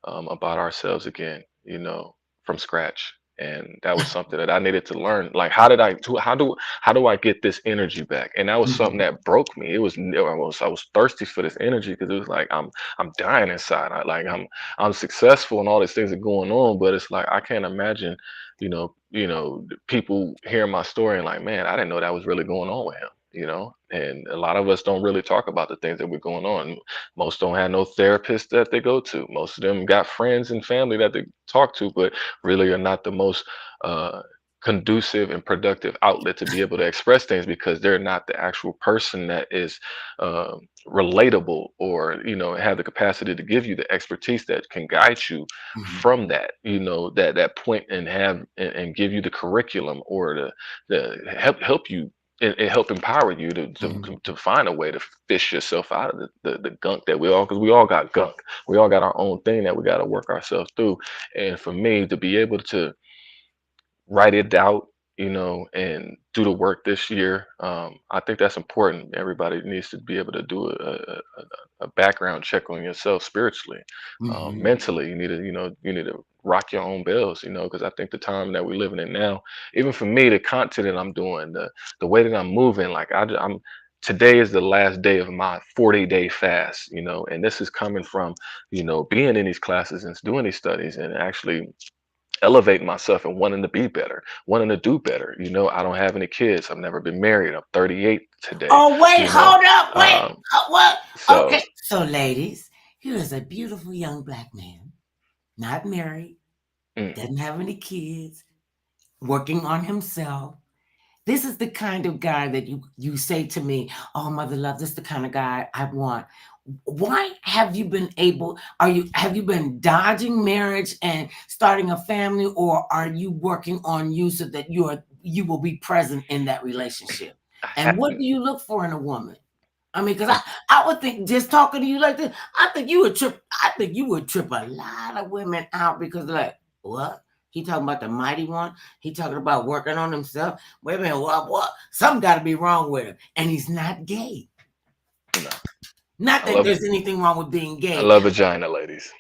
about ourselves again, from scratch. And that was something that I needed to learn. Like, how do I get this energy back? And that was something mhm, that broke me. I was thirsty for this energy, because it was like I'm dying inside. I'm successful and all these things are going on, but it's like I can't imagine, people hearing my story and like, man, I didn't know that was really going on with him. And a lot of us don't really talk about the things that we're going on. Most don't have no therapist that they go to. Most of them got friends and family that they talk to, but really are not the most uh, conducive and productive outlet to be able to express things, because they're not the actual person that is relatable, or have the capacity to give you the expertise that can guide you mhm, from that point, and and give you the curriculum, or the help you, and help empower you to, to mhm, to find a way to fish yourself out of the gunk that because we all got gunk. We all got our own thing that we got to work ourselves through. And for me to be able to write it out, and do the work this year. I think that's important. Everybody needs to be able to do a background check on yourself spiritually, mhm, mentally. You need to rock your own bells, because I think the time that we're living in now, even for me, the content that I'm doing, the way that I'm moving, like I'm. Today is the last day of my 40-day fast, and this is coming from, being in these classes and doing these studies and actually elevating myself and wanting to be better, wanting to do better. I don't have any kids. I've never been married. I'm 38 today. Oh, wait, You know, hold up, wait. um, What? so Okay. So, ladies, here is a beautiful young black man, not married, mm, doesn't have any kids, working on himself. This is the kind of guy that you say to me, "Oh, mother love, this is the kind of guy I want." Why have you been able? Have you been dodging marriage and starting a family, or are you working on you so that you will be present in that relationship? I And ha- what do you look for in a woman? I mean, because I'm, I would think just talking to you like this, I think you would trip a lot of women out because they're like, what? He talking about the mighty one. He talking about working on himself. Wait a minute, what? Something got to be wrong with him, and he's not gay. no, Not I that love there's anything wrong with being I gay. love vagina, ladies.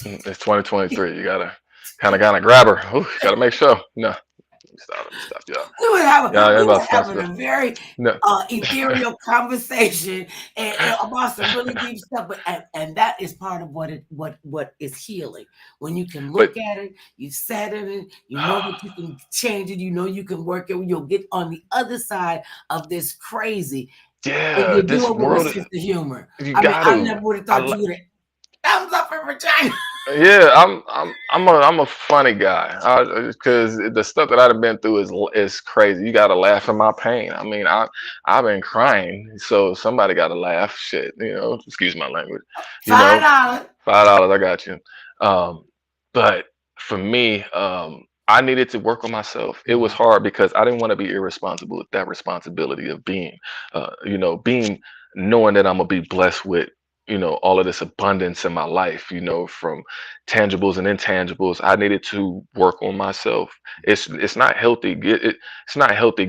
It's 2023. You gotta kind of grab her. Ooh, you gotta make sure. No, let me stop, y'all. we were having Yeah, we about were to stop having stuff. a very No, ethereal conversation and about some really deep stuff, but and that is part of what is healing. When you can but look at it, you sat in it, you know that you can change it, you know you can work it. You'll get on the other side of this crazy, and yeah, you do this it with a world, sense of humor. you I mean, got I to. never would have I thought you would have thumbs up for vagina. Yeah, I'm a funny guy. Because the stuff that I've been through is crazy. You gotta laugh at my pain. I mean, I've been crying, so somebody gotta laugh. Shit, excuse my language. You Five know, dollars. $5, I got you. Um, but for me, I needed to work on myself. It was Mhm. hard because I didn't want to be irresponsible with that responsibility of being knowing that I'm gonna be blessed with all of this abundance in my life, from tangibles and intangibles. I needed to work on myself. It's not healthy. It's not healthy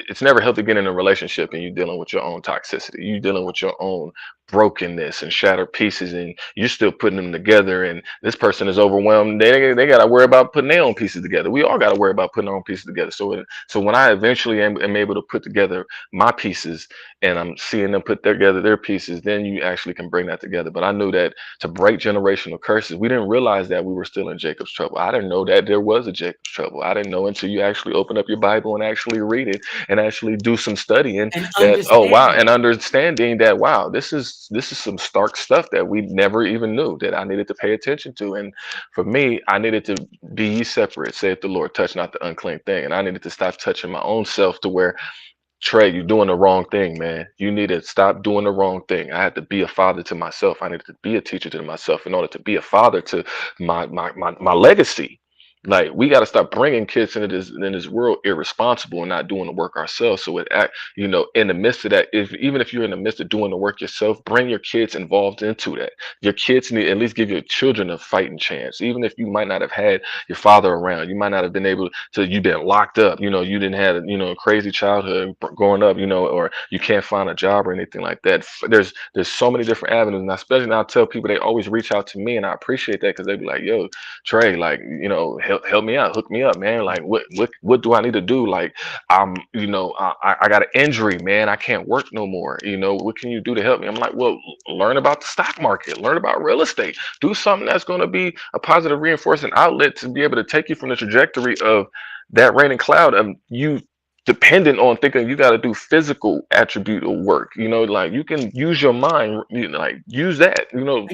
it's never healthy getting in a relationship and you dealing with your own toxicity. You dealing with your own brokenness and shattered pieces, and you're still putting them together, and this person is overwhelmed. They got to worry about putting their own pieces together. We all got to worry about putting our own pieces together. So when I eventually am able to put together my pieces, and I'm seeing them put together their pieces, then you actually can bring that together. But I knew that to break generational curses, we didn't realize that we were still in Jacob's trouble. I didn't know that there was a Jacob's trouble. I didn't know until you actually open up your Bible and actually read it and actually do some studying, And that, oh wow, understanding. and understanding that, wow, this is some stark stuff that we never even knew that I needed to pay attention to. And for me, I needed to be ye separate, saith the Lord, touch not the unclean thing. And I needed to stop touching my own self to where, Trey, you're doing the wrong thing, man. You need to stop doing the wrong thing. I had to be a father to myself. I needed to be a teacher to myself in order to be a father to my legacy. Like, we got to stop bringing kids into this world irresponsible and not doing the work ourselves. So in the midst of that, even if you're in the midst of doing the work yourself, bring your kids involved into that. Your kids need, at least give your children a fighting chance, even if you might not have had your father around. You might not have been able to. You've been locked up. You didn't have a crazy childhood growing up. Or you can't find a job or anything like that. There's so many different avenues, and especially now I tell people, they always reach out to me, and I appreciate that, because they be like, "Yo, Trey, like, help me out, hook me up, man. Like, what do I need to do? Like, I got an injury, man. I can't work no more. What can you do to help me?" I'm like, "Well, learn about the stock market, learn about real estate, do something that's going to be a positive reinforcing outlet to be able to take you from the trajectory of that raining cloud of you dependent on thinking you got to do physical attribute of work. Like, you can use your mind, like, use that,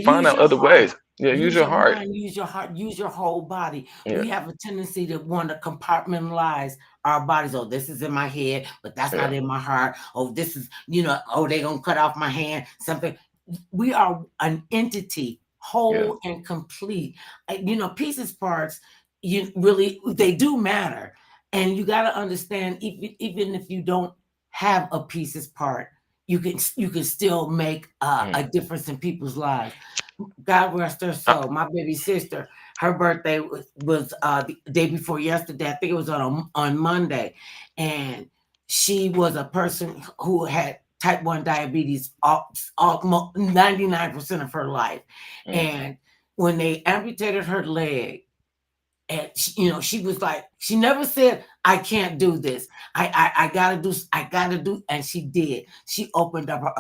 find Use out your other heart. ways. Yeah, use Use your your heart. mind, use your heart, use your whole body. Yeah, We have a tendency to want to compartmentalize our bodies. Oh, this is in my head, but that's yeah, not in my heart. Oh, this is, oh, they're going to cut off my hand. Something. We are an entity, yeah. whole and complete. Pieces, parts, they do matter. And you got to understand, even if you don't have a pieces part, you can still make Mm, a difference in people's lives. God rest her uh, soul. My baby sister, her birthday was the day before yesterday. I think it was on Monday, and she was a person who had type 1 diabetes almost 99% of her life. mm, And when they amputated her leg, and she was like, she never said, I can't do this. I gotta do, and she did. She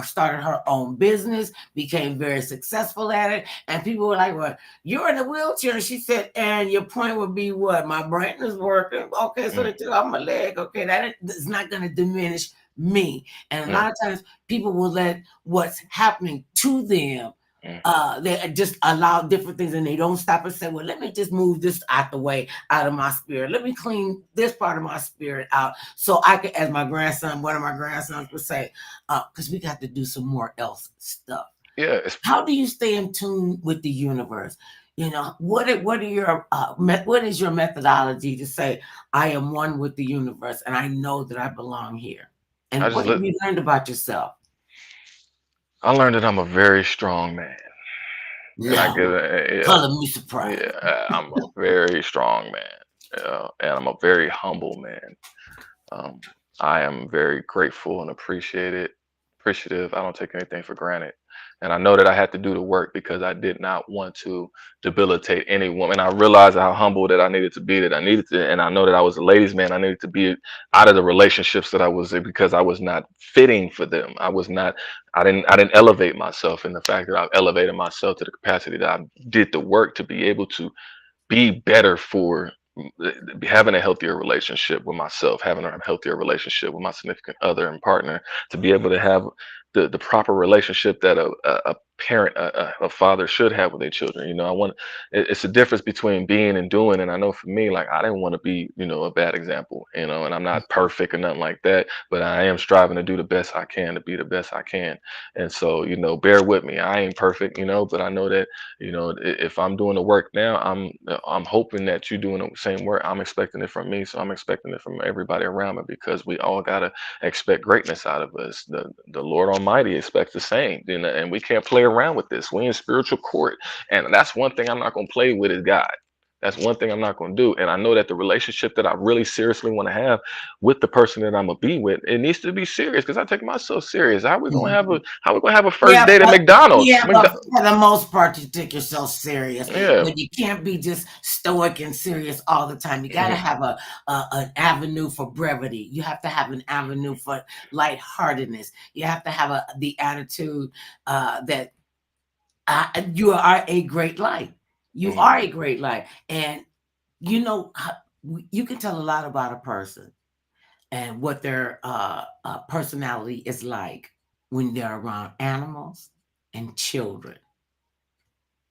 started her own business, became very successful at it, and people were like, well, you're in a wheelchair. And she said, and your point would be what? My brain is working. Okay, so mm, they took off my leg. Okay, is not gonna diminish me. And a mm, lot of times people will let what's happening to them, mm. they just allow different things, and they don't stop and say, well, let me just move this out the way, out of my spirit. Let me clean this part of my spirit out, so I can, as one of my grandsons would say, because we got to do some more else stuff. Yeah, it's How do you stay in tune with the universe? What is your methodology to say, I am one with the universe and I know that I belong here? I And just what have look. you learned about yourself? I learned that I'm a very strong man. Can I give Now, it? Yeah, color me surprised. yeah. I'm a very strong man, and I'm a very humble man. Um, I am very grateful and appreciative. I don't take anything for granted. And I know that I had to do the work because I did not want to debilitate any woman. I realized how humble that I needed to be, that I needed to, and I know that I was a ladies' man. I needed to be out of the relationships that I was in because I was not fitting for them. I didn't elevate myself. And the fact that I've elevated myself to the capacity that I did the work to be able to be better for having a healthier relationship with myself, having a healthier relationship with my significant other and partner, to be able to have the proper relationship that a parent, a father should have with their children. I want it's a difference between being and doing. And I know for me, like I didn't want to be, a bad example, and I'm not perfect or nothing like that, but I am striving to do the best I can to be the best I can. And so, bear with me. I ain't perfect, but I know that, if I'm doing the work now, I'm hoping that you're doing the same work. I'm expecting it from me, so I'm expecting it from everybody around me, because we all gotta expect greatness out of us. The Lord Almighty expects the same, and we can't play around with this. We in spiritual court, and that's one thing I'm not gonna play with is God. That's one thing I'm not going to do. And I know that the relationship that I really seriously want to have with the person that I'm gonna be with, it needs to be serious, because I take myself serious. How we gonna have a first Yeah, date at but McDonald's? yeah, but for the most part, you take yourself serious. Yeah. But you can't be just stoic and serious all the time. You got to Mhm. have an avenue for brevity. You have to have an avenue for lightheartedness. You have to have the attitude that you are a great light. You Mhm. are a great light, and you can tell a lot about a person and what their personality is like when they're around animals and children.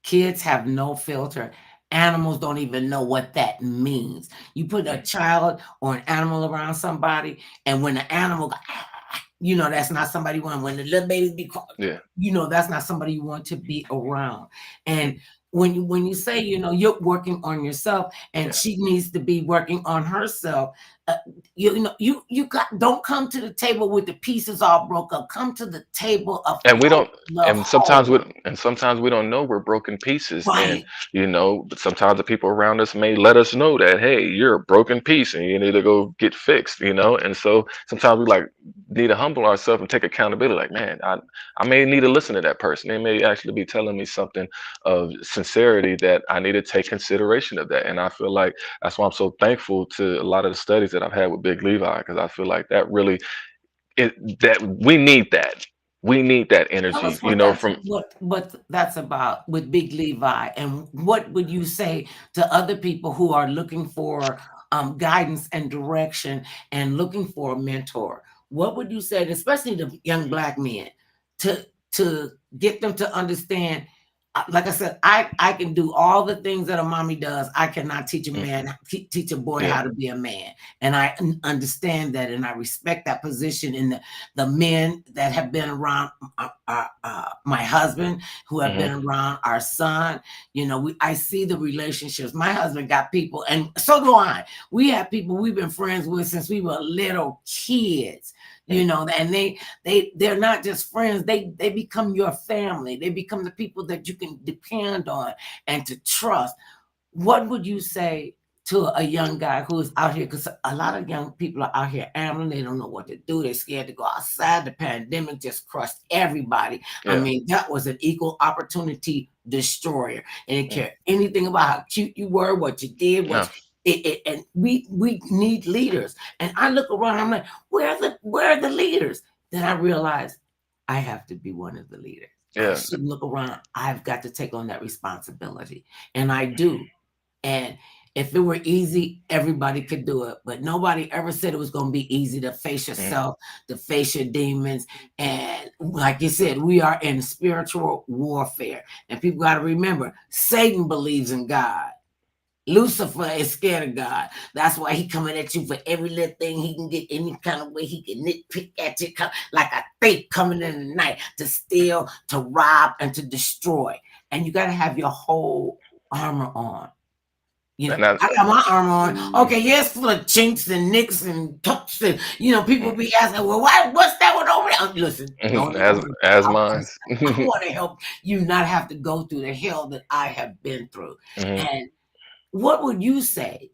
Kids have no filter. Animals don't even know what that means. You put a Mhm. child or an animal around somebody, and when the animal, that's not somebody you want. When the little babies be quiet, Yeah. that's not somebody you want to be around. Mhm. And when you say, you're working on yourself, and Yeah. she needs to be working on herself, uh, don't come to the table with the pieces all broke up. Come to the table of And we don't love and sometimes whole. we don't know we're broken pieces. And Right. but sometimes the people around us may let us know that, hey, you're a broken piece and you need to go get fixed. And so sometimes we like need to humble ourselves and take accountability, like, man, I may need to listen to that person. They may actually be telling me something of sincerity that I need to take consideration of that. And I feel like that's why I'm so thankful to a lot of the studies that I've had with Big Levi, because I feel like that really that we need that. We need that Tell energy, us from what that's about with Big Levi, and what would you say to other people who are looking for guidance and direction and looking for a mentor? What would you say, especially the young black men, to get them to understand? Like I said, I can do all the things that a mommy does. I cannot teach a Mm, man, teach a boy yeah. how to be a man, and I understand that, and I respect that position in the men that have been around my husband, who have Hmm. been around our son. I see the relationships. My husband got people, and so do I. We have people we've been friends with since we were little kids. And they're not just friends. They become your family. They become the people that you can depend on and to trust. What would you say to a young guy who is out here? Because a lot of young people are out here ambling. They don't know what to do. They're scared to go outside. The pandemic just crushed everybody. I Yeah. mean, that was an equal opportunity destroyer. And it Mm. cared anything about how cute you were, what you did, No. and we need leaders. And I look around. I'm like, where are the leaders? Then I realize I have to be one of the leaders. I Yeah. shouldn't look around. I've got to take on that responsibility, and I do. And if it were easy, everybody could do it. But nobody ever said it was going to be easy to face Mm. yourself, to face your demons. And like you said, we are in spiritual warfare. And people got to remember, Satan believes in God. Lucifer is scared of God. That's why he coming at you for every little thing he can get, any kind of way he can nitpick at you, like a thief coming in the night to steal, to rob, and to destroy. And you got to have your whole armor on. And that's I got my armor on. Okay, yeah, it's full of chinks and nicks and tucks, and people mm, be asking, "Well, what's that one over there?" Listen, don't even as worry. as I mine. want, I want to help you not have to go through the hell that I have been through. Hmm. And what would you say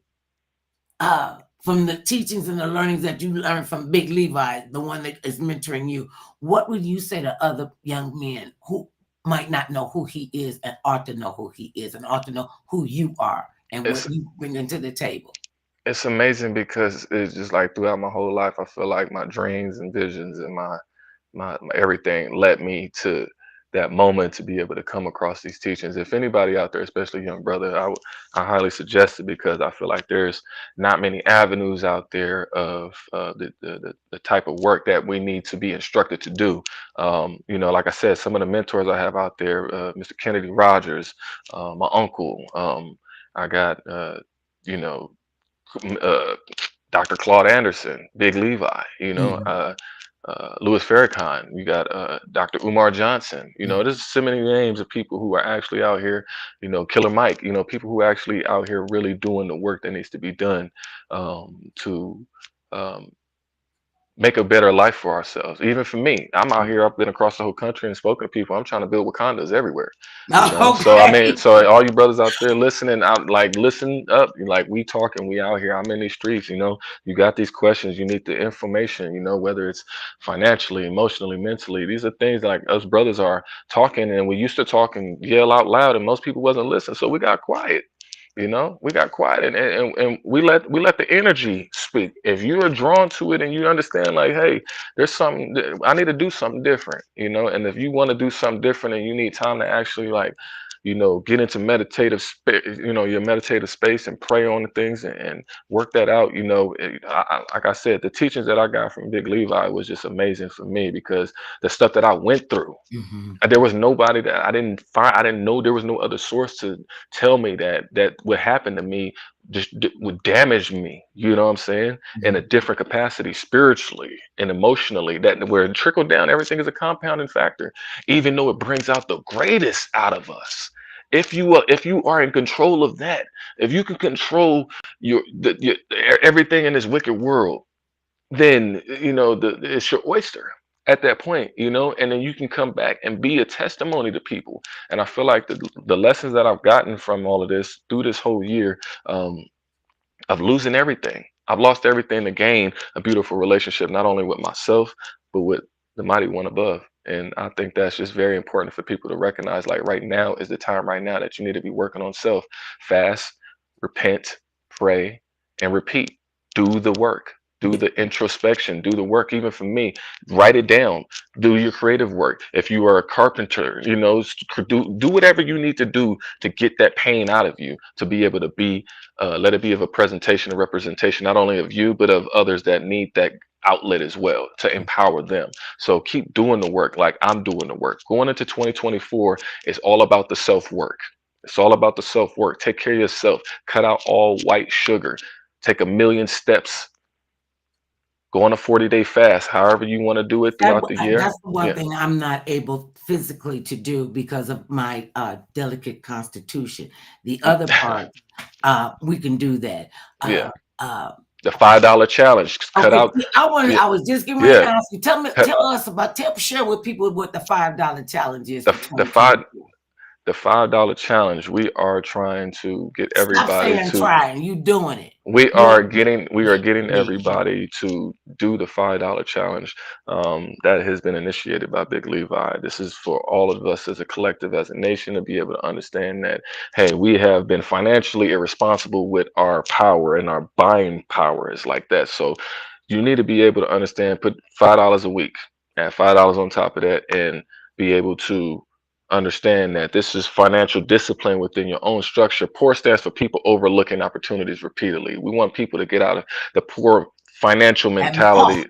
from the teachings and the learnings that you learned from Big Levi, the one that is mentoring you? What would you say to other young men who might not know who he is and ought to know who he is and ought to know who you are and what It's you bring into the table? it's amazing, because it's just like throughout my whole life, I feel like my dreams and visions and my everything led me that moment to be able to come across these teachings. If anybody out there, especially young brother, I highly suggest it, because I feel like there's not many avenues out there of the type of work that we need to be instructed to do. You know, like I said, some of the mentors I have out there, Mr. Kennedy Rogers, my uncle, I got, you know, uh, Dr. Claude Anderson, Big Levi, you know, Mhm. Louis Farrakhan, you got Dr. Umar Johnson. You know, Mhm. there's so many names of people who are actually out here, you know, Killer Mike, you know, people who are actually out here really doing the work that needs to be done to um, make a better life for ourselves. Even for me, I'm out here. I've been across the whole country and spoken to people. I'm trying to build Wakandas everywhere, you know. So I mean, Okay. so all you brothers out there listening, I'm like, listen up. Like, we talking, we out here. I'm in these streets, you know. You got these questions. You need the information, you know, whether it's financially, emotionally, mentally. These are things like us brothers are talking, and we used to talk and yell out loud, and most people wasn't listening. So we got quiet. You know, we got quiet, and we let the energy speak. If you are drawn to it and you understand, like, hey, there's something I need to do something different, you know. And if you want to do something different and you need time to actually, like, you know, get into meditative space, you know, your meditative space, and pray on the things, and work that out, you know. Like I said, the teachings that I got from Big Levi was just amazing for me, because the stuff that I went through, Mhm. there was nobody that I didn't find. I didn't know, there was no other source to tell me that what happened to me just would damage me. You know what I'm saying? In a Mhm. different capacity, spiritually and emotionally. That where it trickled down, everything is a compounding factor. Even though it brings out the greatest out of us. If you are in control of that, if you can control everything in this wicked world, then you know it's your oyster at that point, you know. And then you can come back and be a testimony to people. And I feel like the lessons that I've gotten from all of this through this whole year, um, of losing everything, I've lost everything to gain a beautiful relationship, not only with myself, but with the mighty one above. And I think that's just very important for people to recognize, like, right now is the time, right now, that you need to be working on self. Fast, repent, pray, and repeat. Do the work. Do Yeah. the introspection. Do the work. Even for me, write it down. Do your creative work. If you are a carpenter, you know, do whatever you need to do to get that pain out of you, to be able to be, let it be of a presentation, a representation, not only of you, but of others that need that outlet as well, to empower them. So keep doing the work, like I'm doing the work. Going into 2024 is all about the self work. It's all about the self work. Take care of yourself. Cut out all white sugar. Take a million steps. Go on a 40-day fast, however you want to do it throughout the year. That's the one Yeah. thing I'm not able physically to do because of my delicate constitution. The other part, we can do that. Yeah. Uh, uh, The $5 challenge. Cut okay, out. see, Yeah. I was just getting ready to Yeah. ask you. Cut Tell us about, share with people what the $5 challenge is the for the five 2024. the $5 challenge. We are trying to get Stop everybody saying to trying. You doing it. we Yeah, are getting yeah. everybody to do the $5 challenge, that has been initiated by Big Levi. This is for all of us as a collective, as a nation, to be able to understand that, hey, we have been financially irresponsible with our power, and our buying power is like that. So you need to be able to understand, put $5 a week, add $5 on top of that, and be able to understand that this is financial discipline within your own structure. Poor stands for people overlooking opportunities repeatedly. We want people to get out of the poor financial Oh, mentality, to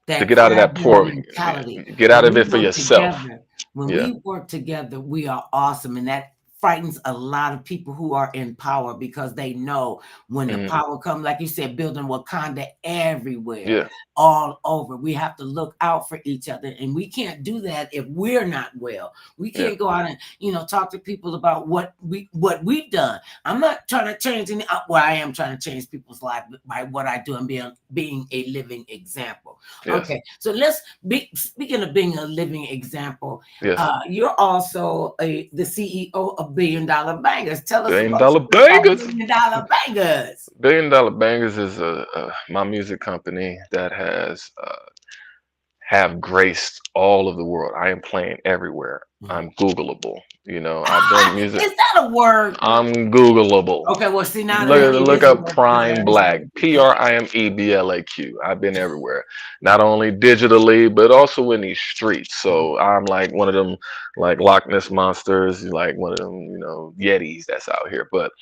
that get out of that crab poor, mentality. get out When of we it for work yourself. together, when Yeah. we work together, we are awesome. And that frightens a lot of people who are in power because they know when the Mhm. power comes, like you said, building Wakanda everywhere, Yeah. all over. We have to look out for each other. And we can't do that if we're not well. We Yeah. can't go out and, talk to people about what we've done. I'm not trying to change any, well, I am trying to change people's life by what I do and being a living example. Yes. Okay, so let's be speaking of being a living example. Yes. You're also the CEO of Billion Dollar Bangers. Tell us Billion about dollar something about bangers. Billion Dollar Bangers. Billion dollar bangers is my music company that has have graced all of the world. I am playing everywhere. Mhm. I'm Googleable. I've done music. Is that a word? I'm Googleable. Okay, well, see, now that Look is a up word because I Prime Blaq, understand what you're saying. PRIMEBLAQ. I've been everywhere, not only digitally but also in these streets. Mhm. So I'm like one of them, like Loch Ness monsters, like one of them, Yetis that's out here. But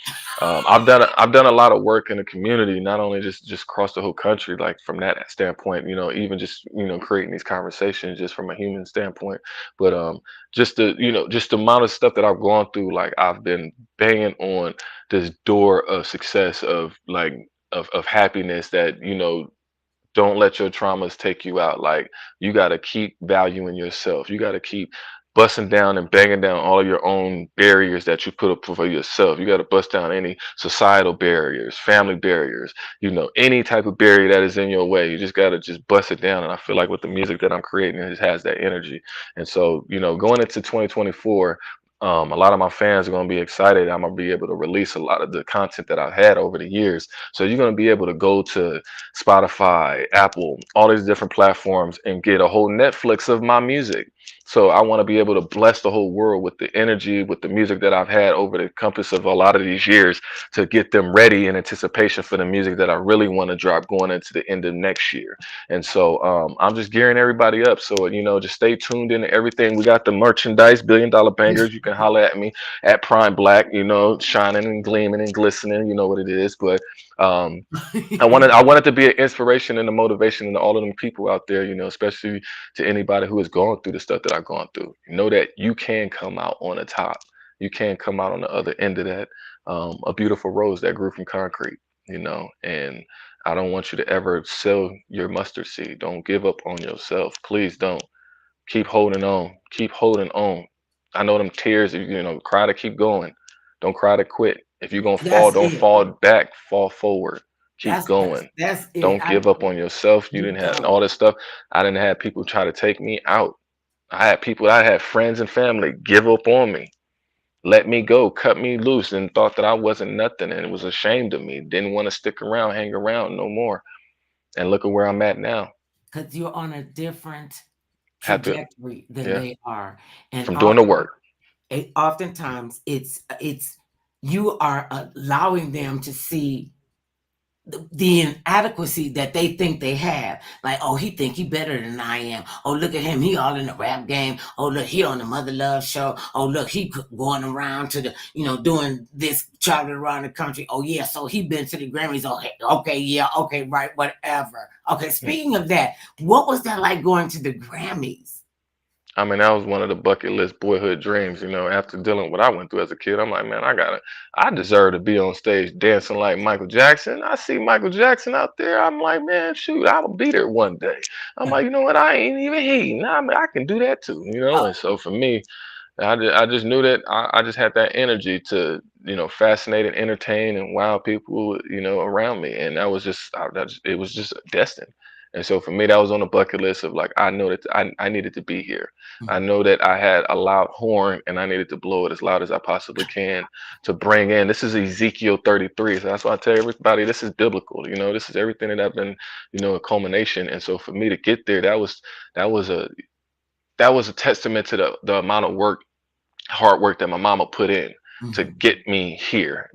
I've done a lot of work in the community, not only just across the whole country, like from that standpoint, even just creating these conversations just from a human standpoint, but just the amount of stuff that I've gone through, like I've been banging on this door of success, of like of happiness, that don't let your traumas take you out. Like, you got to keep valuing yourself. You got to keep busting down and banging down all of your own barriers that you put up for yourself. You got to bust down any societal barriers, family barriers, any type of barrier that is in your way. You just got to just bust it down. And I feel like with the music that I'm creating, it just has that energy. And so, going into 2024, a lot of my fans are going to be excited. I'm going to be able to release a lot of the content that I've had over the years. So you're going to be able to go to Spotify, Apple, all these different platforms and get a whole Netflix of my music. So I want to be able to bless the whole world with the energy, with the music that I've had over the compass of a lot of these years, to get them ready in anticipation for the music that I really want to drop going into the end of next year. And so I'm just gearing everybody up. So, just stay tuned in to everything. We got the merchandise, $1 billion bangers. You can holler at me at Prime Blaq, shining and gleaming and glistening. You know what it is. But um, I wanted to be an inspiration and a motivation to all of them people out there, especially to anybody who has gone through the stuff that I've gone through. Know that you can come out on the top. You can come out on the other end of that. A beautiful rose that grew from concrete, and I don't want you to ever sell your mustard seed. Don't give up on yourself. Please don't. Keep holding on. Keep holding on. I know them tears, cry to keep going. Don't cry to quit. If you're gonna fall, That's don't it. fall back, fall forward. Keep going. That's it. Don't give up on yourself. You You didn't have and don't. all this stuff. I didn't have people try to take me out. I had friends and family give up on me, let me go, cut me loose, and thought that I wasn't nothing, and it was ashamed of me. Didn't want to stick around, hang around no more. And look at where I'm at now. Because you're on a different Have to, trajectory than yeah, they are, and from doing the work. oftentimes it's you are allowing them to see the inadequacy that they think they have. Like, oh, he think he better than I am. Oh, look at him, he all in the rap game. Oh, look, he on the Mother Love show. Oh, look, he going around to the, doing this, traveling around the country. Oh yeah, so he been to the Grammys. Okay, okay, yeah, okay, right, whatever. Okay, speaking of that, what was that like going to the Grammys? I mean, that was one of the bucket list boyhood dreams, after dealing with what I went through as a kid. I'm like, man, I deserve to be on stage dancing like Michael Jackson. I see Michael Jackson out there. I'm like, man, shoot, I'll be there one day. I'm like, you know what? I ain't even he. Nah, I mean, I can do that too. And so for me, I just knew that I just had that energy to, fascinate and entertain and wow people, around me. And that was it was just destined. And so for me, that was on the bucket list of like, I know that I needed to be here. I Mhm. know that I had a loud horn and I needed to blow it as loud as I possibly can to bring in. This is Ezekiel 33. So that's why I tell everybody this is biblical. This is everything that I've been, a culmination. And so for me to get there, that was a that was a testament to the amount of work, hard work that my mama put in to Mhm. get me here.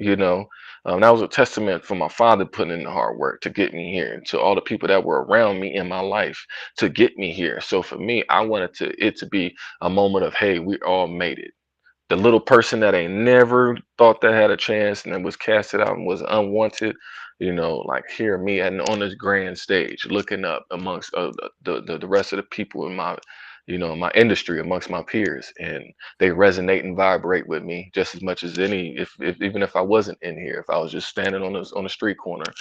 That was a testament for my father putting in the hard work to get me here, and to all the people that were around me in my life to get me here. So for me, I wanted it to be a moment of, hey, we all made it. The little person that ain't never thought they had a chance and then was casted out and was unwanted, like hear me and on this grand stage, looking up amongst the rest of the people in my industry, amongst my peers, and they resonate and vibrate with me just as much as any, if even if I wasn't in here, if I was just standing on the street corner,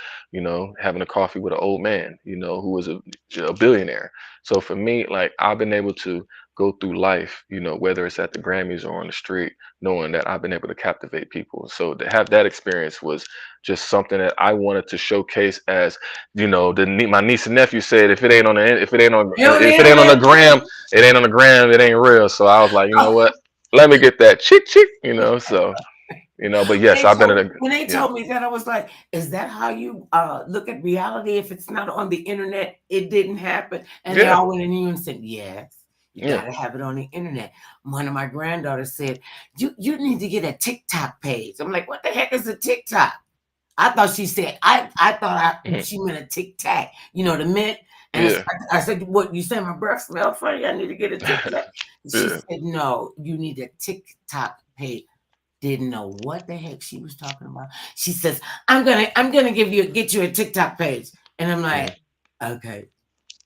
having a coffee with an old man, who was a billionaire. So for me, like, I've been able to go through life, whether it's at the Grammys or on the street, knowing that I've been able to captivate people. So to have that experience was just something that I wanted to showcase as, my niece and nephew said, if it ain't on the, You if it ain't on the hear gram, it ain't on the gram, it ain't real. So I was like, you know me? what? Let me get that chick chick, so, but yes, I've been in a, When they yeah, told me that, I was like, "Is that how you look at reality? If it's not on the internet, it didn't happen." And they yeah. all went in unison, "Yes." You Yeah. got to have it on the internet. One of my granddaughters said, you need to get a TikTok page. I'm like, what the heck is a TikTok? I thought she said, Mhm. she meant a tic tac, the mint. And Yeah. I said, what, you say my breath smell funny? I need to get a tic tac. She Yeah. said, no, you need a TikTok page. Didn't know what the heck she was talking about. She says, I'm gonna get you a TikTok page. And I'm like, Mhm. okay.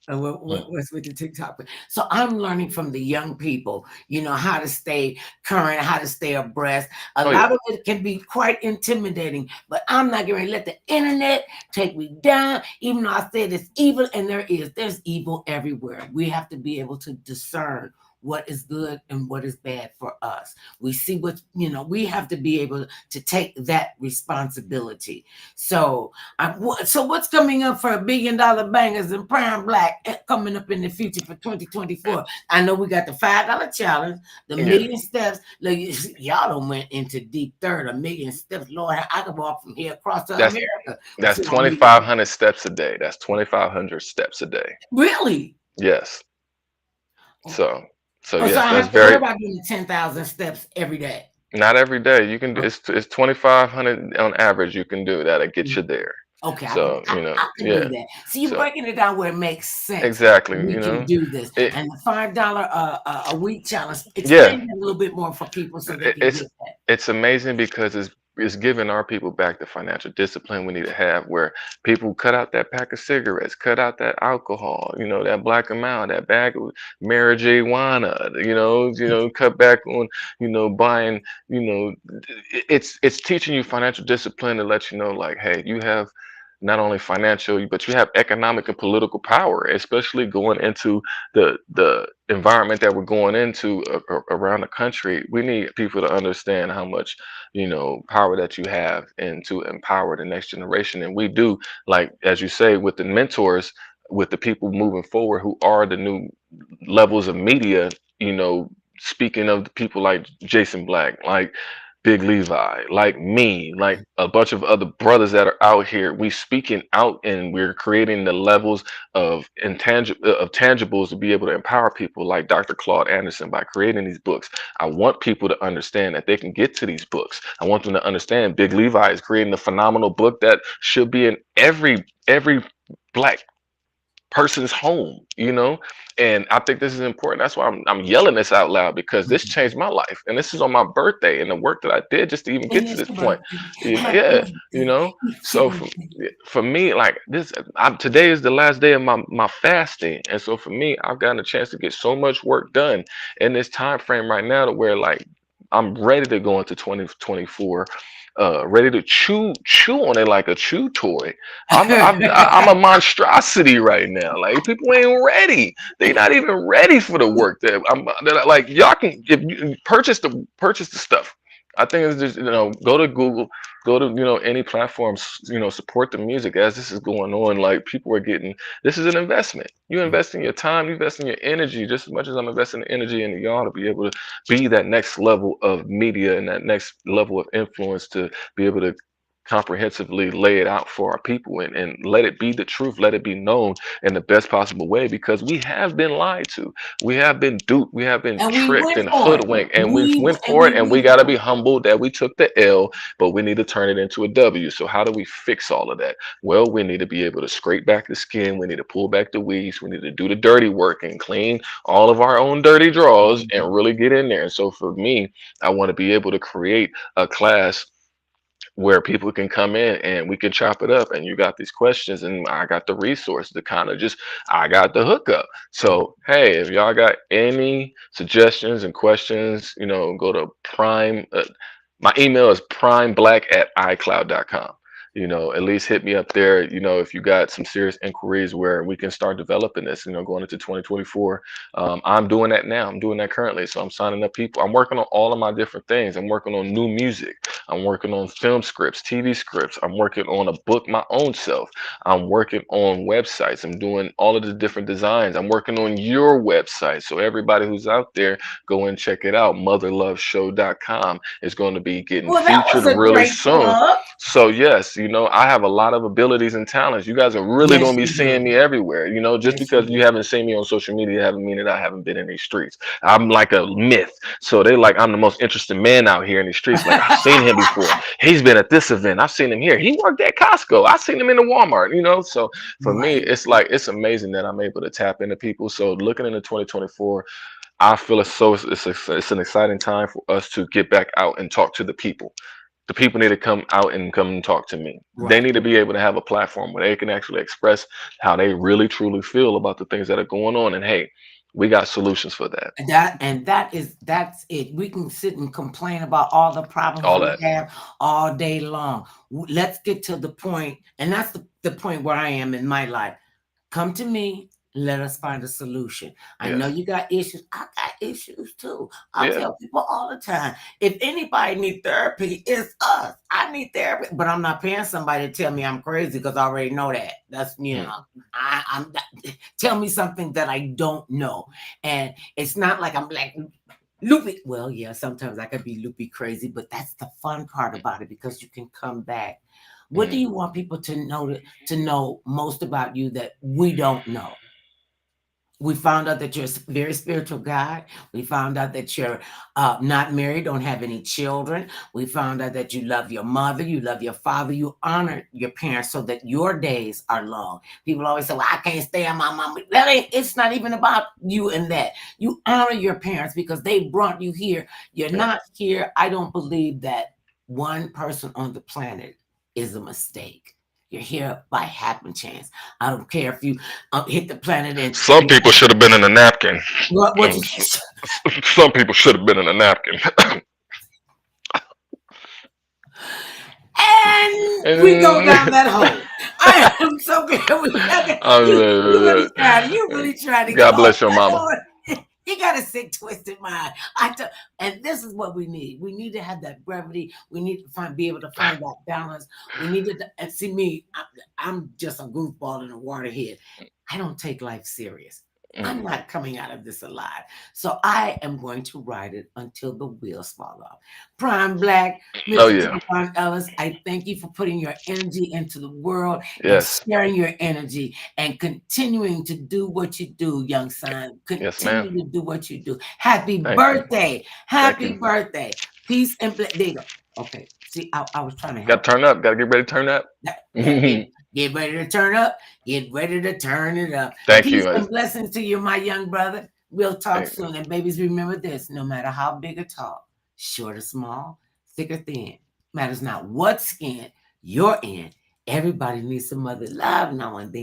Mhm. What's with the TikTok? So I'm learning from the young people, how to stay current, how to stay abreast. A Oh yeah. lot of it can be quite intimidating, but I'm not going to let the internet take me down, even though I said it's evil, and there's evil everywhere. We have to be able to discern what is good and what is bad for us. We see we have to be able to take that responsibility. So so what's coming up for $1 billion bangers and Prime Blaq coming up in the future for 2024? I know we got the $5 challenge, the Yeah. million steps. Look, y'all done went into deep third, a million steps. Lord, I could walk from here across to That's America that's before I meet. 2,500 steps a day. That's 2,500 steps a day. Really? Yes. Oh, So so so yes, I that's have to worry very about doing 10,000 steps every day. not every day. You can do Oh, it's 2,500 on average you can do that'll get mm. you there. Okay, So, I can do yeah. that. See, you're So breaking it down where it makes sense. exactly, We can do this. it And the $5 a week challenge, yeah, explain that a little bit more for people so they it, can it's get that. it's amazing because it's giving our people back the financial discipline we need to have where people cut out that pack of cigarettes, cut out that alcohol, that black amount, that bag of marijuana, cut back on, buying, it's teaching you financial discipline to let you know like, hey, you have not only financial, but you have economic and political power, especially going into the environment that we're going into around the country. We need people to understand how much power that you have and to empower the next generation. And we do, like as you say, with the mentors, with the people moving forward who are the new levels of media, speaking of the people like Jason Black, like Big Levi, like me, like a bunch of other brothers that are out here. We speaking out and we're creating the levels of tangibles to be able to empower people like Dr. Claude Anderson by creating these books. I want people to understand that they can get to these books. I want them to understand Big Levi is creating a phenomenal book that should be in every black person's home, and I think this is important. That's why I'm yelling this out loud because this Mhm. changed my life, and this is on my birthday, and the work that I did just to even And get to it's this your point. birthday. Happy Yeah, birthday. It's your so birthday. for me, like this, today is the last day of my fasting, and so for me, I've gotten a chance to get so much work done in this time frame right now to where like I'm ready to go into 2024, ready to chew on it like a chew toy. I'm a monstrosity right now. Like people ain't ready. They not even ready for the work that they're like y'all can if you purchase the stuff. I think it's just go to Google, go to any platforms, support the music as this is going on. Like people are getting this is an investment. You invest in your time, you invest in your energy just as much as I'm investing the energy into y'all to be able to be that next level of media and that next level of influence to be able to comprehensively lay it out for our people and let it be the truth, let it be known in the best possible way because we have been lied to, we have been duped, we have been And we tricked went and for it. hoodwinked, and we went for it, and we We got to be humbled that we took the L, but we need to turn it into a W. So how do we fix all of that? Well, we need to be able to scrape back the skin, we need to pull back the weeds, we need to do the dirty work and clean all of our own dirty drawers and really get in there. And so for me, I want to be able to create a class where people can come in and we can chop it up and you got these questions and I got the resource to kind of just I got the hookup. So hey, if y'all got any suggestions and questions, go to prime my email is primeblaq@icloud.com. At least hit me up there, if you got some serious inquiries where we can start developing this, going into 2024. I'm doing that now. I'm doing that currently. So I'm signing up people. I'm working on all of my different things. I'm working on new music. I'm working on film scripts, TV scripts. I'm working on a book my own self. I'm working on websites. I'm doing all of the different designs. I'm working on your website. So everybody who's out there, go and check it out. Motherloveshow.com is going to be getting Well, that featured was a really great soon. plug. So yes, You know, I have a lot of abilities and talents. You guys are really Yes, going to be you do. seeing me everywhere. You know, just Yes, you because you do. haven't seen me on social media, haven't mean that I haven't been in these streets. I'm like a myth. So they like, I'm the most interesting man out here in the streets. Like, I've seen him before. He's been at this event. I've seen him here. He worked at Costco. I've seen him in the Walmart, you know? So for me, Right. it's like, it's amazing that I'm able to tap into people. So looking into 2024, I feel it's an exciting time for us to get back out and talk to the people. The people need to come out and come and talk to me. They Right. need to be able to have a platform where they can actually express how they really truly feel about the things that are going on. And hey, we got solutions for that. That's it. We can sit and complain about all the problems All we that. have all day long. Let's get to the point, and that's the point where I am in my life. Come to me. Let us find a solution. I know Yes. you got issues. I got issues too. I Yeah. tell people all the time, if anybody need therapy, it's us. I need therapy, but I'm not paying somebody to tell me I'm crazy because I already know that. That's Mm, I'm tell me something that I don't know, and it's not like I'm like loopy. Well, yeah, sometimes I could be loopy crazy, but that's the fun part about it because you can come back. What do mm. you want people to know most about you that we don't know? We found out that you're a very spiritual guy. We found out that you're not married, don't have any children. We found out that you love your mother, you love your father, you honor your parents so that your days are long. People always say, well, I can't stay on my mom. It's not even about you and that. You honor your parents because they brought you here. You're Yeah. not here. I don't believe that one person on the planet is a mistake. You're here by happen chance. I don't care if you hit the planet Some people should have been in a napkin. what you Some people should have been in a napkin. and we go And down that hole. I am so glad we got that. You really tried to get God off bless your that mama. hole. You got a sick, twisted mind. And this is what we need. We need to have that brevity. We need to be able to find that balance. We need to, and see me. I'm just a goofball and a waterhead. I don't take life serious. Mm. I'm not coming out of this alive. So I am going to ride it until the wheels fall off. Prime Blaq, Oh Mr. yeah. Trayvon Ellis, I thank you for putting your energy into the world and Yes. sharing your energy and continuing to do what you do, young son. Yes, ma'am. Continue to do what you do. Happy Thank you. birthday. Thank Happy you. birthday. Peace and there you go. Okay. See, I was trying to Got help to turn up. Got to get ready to turn up. yeah, get ready to turn up. Get ready to turn it up. Thank Peace you. and blessings to you, my young brother. We'll talk Thank soon. And babies, remember this: no matter how big or tall, short or small, thick or thin, matters not what skin you're in. Everybody needs some mother love now and then.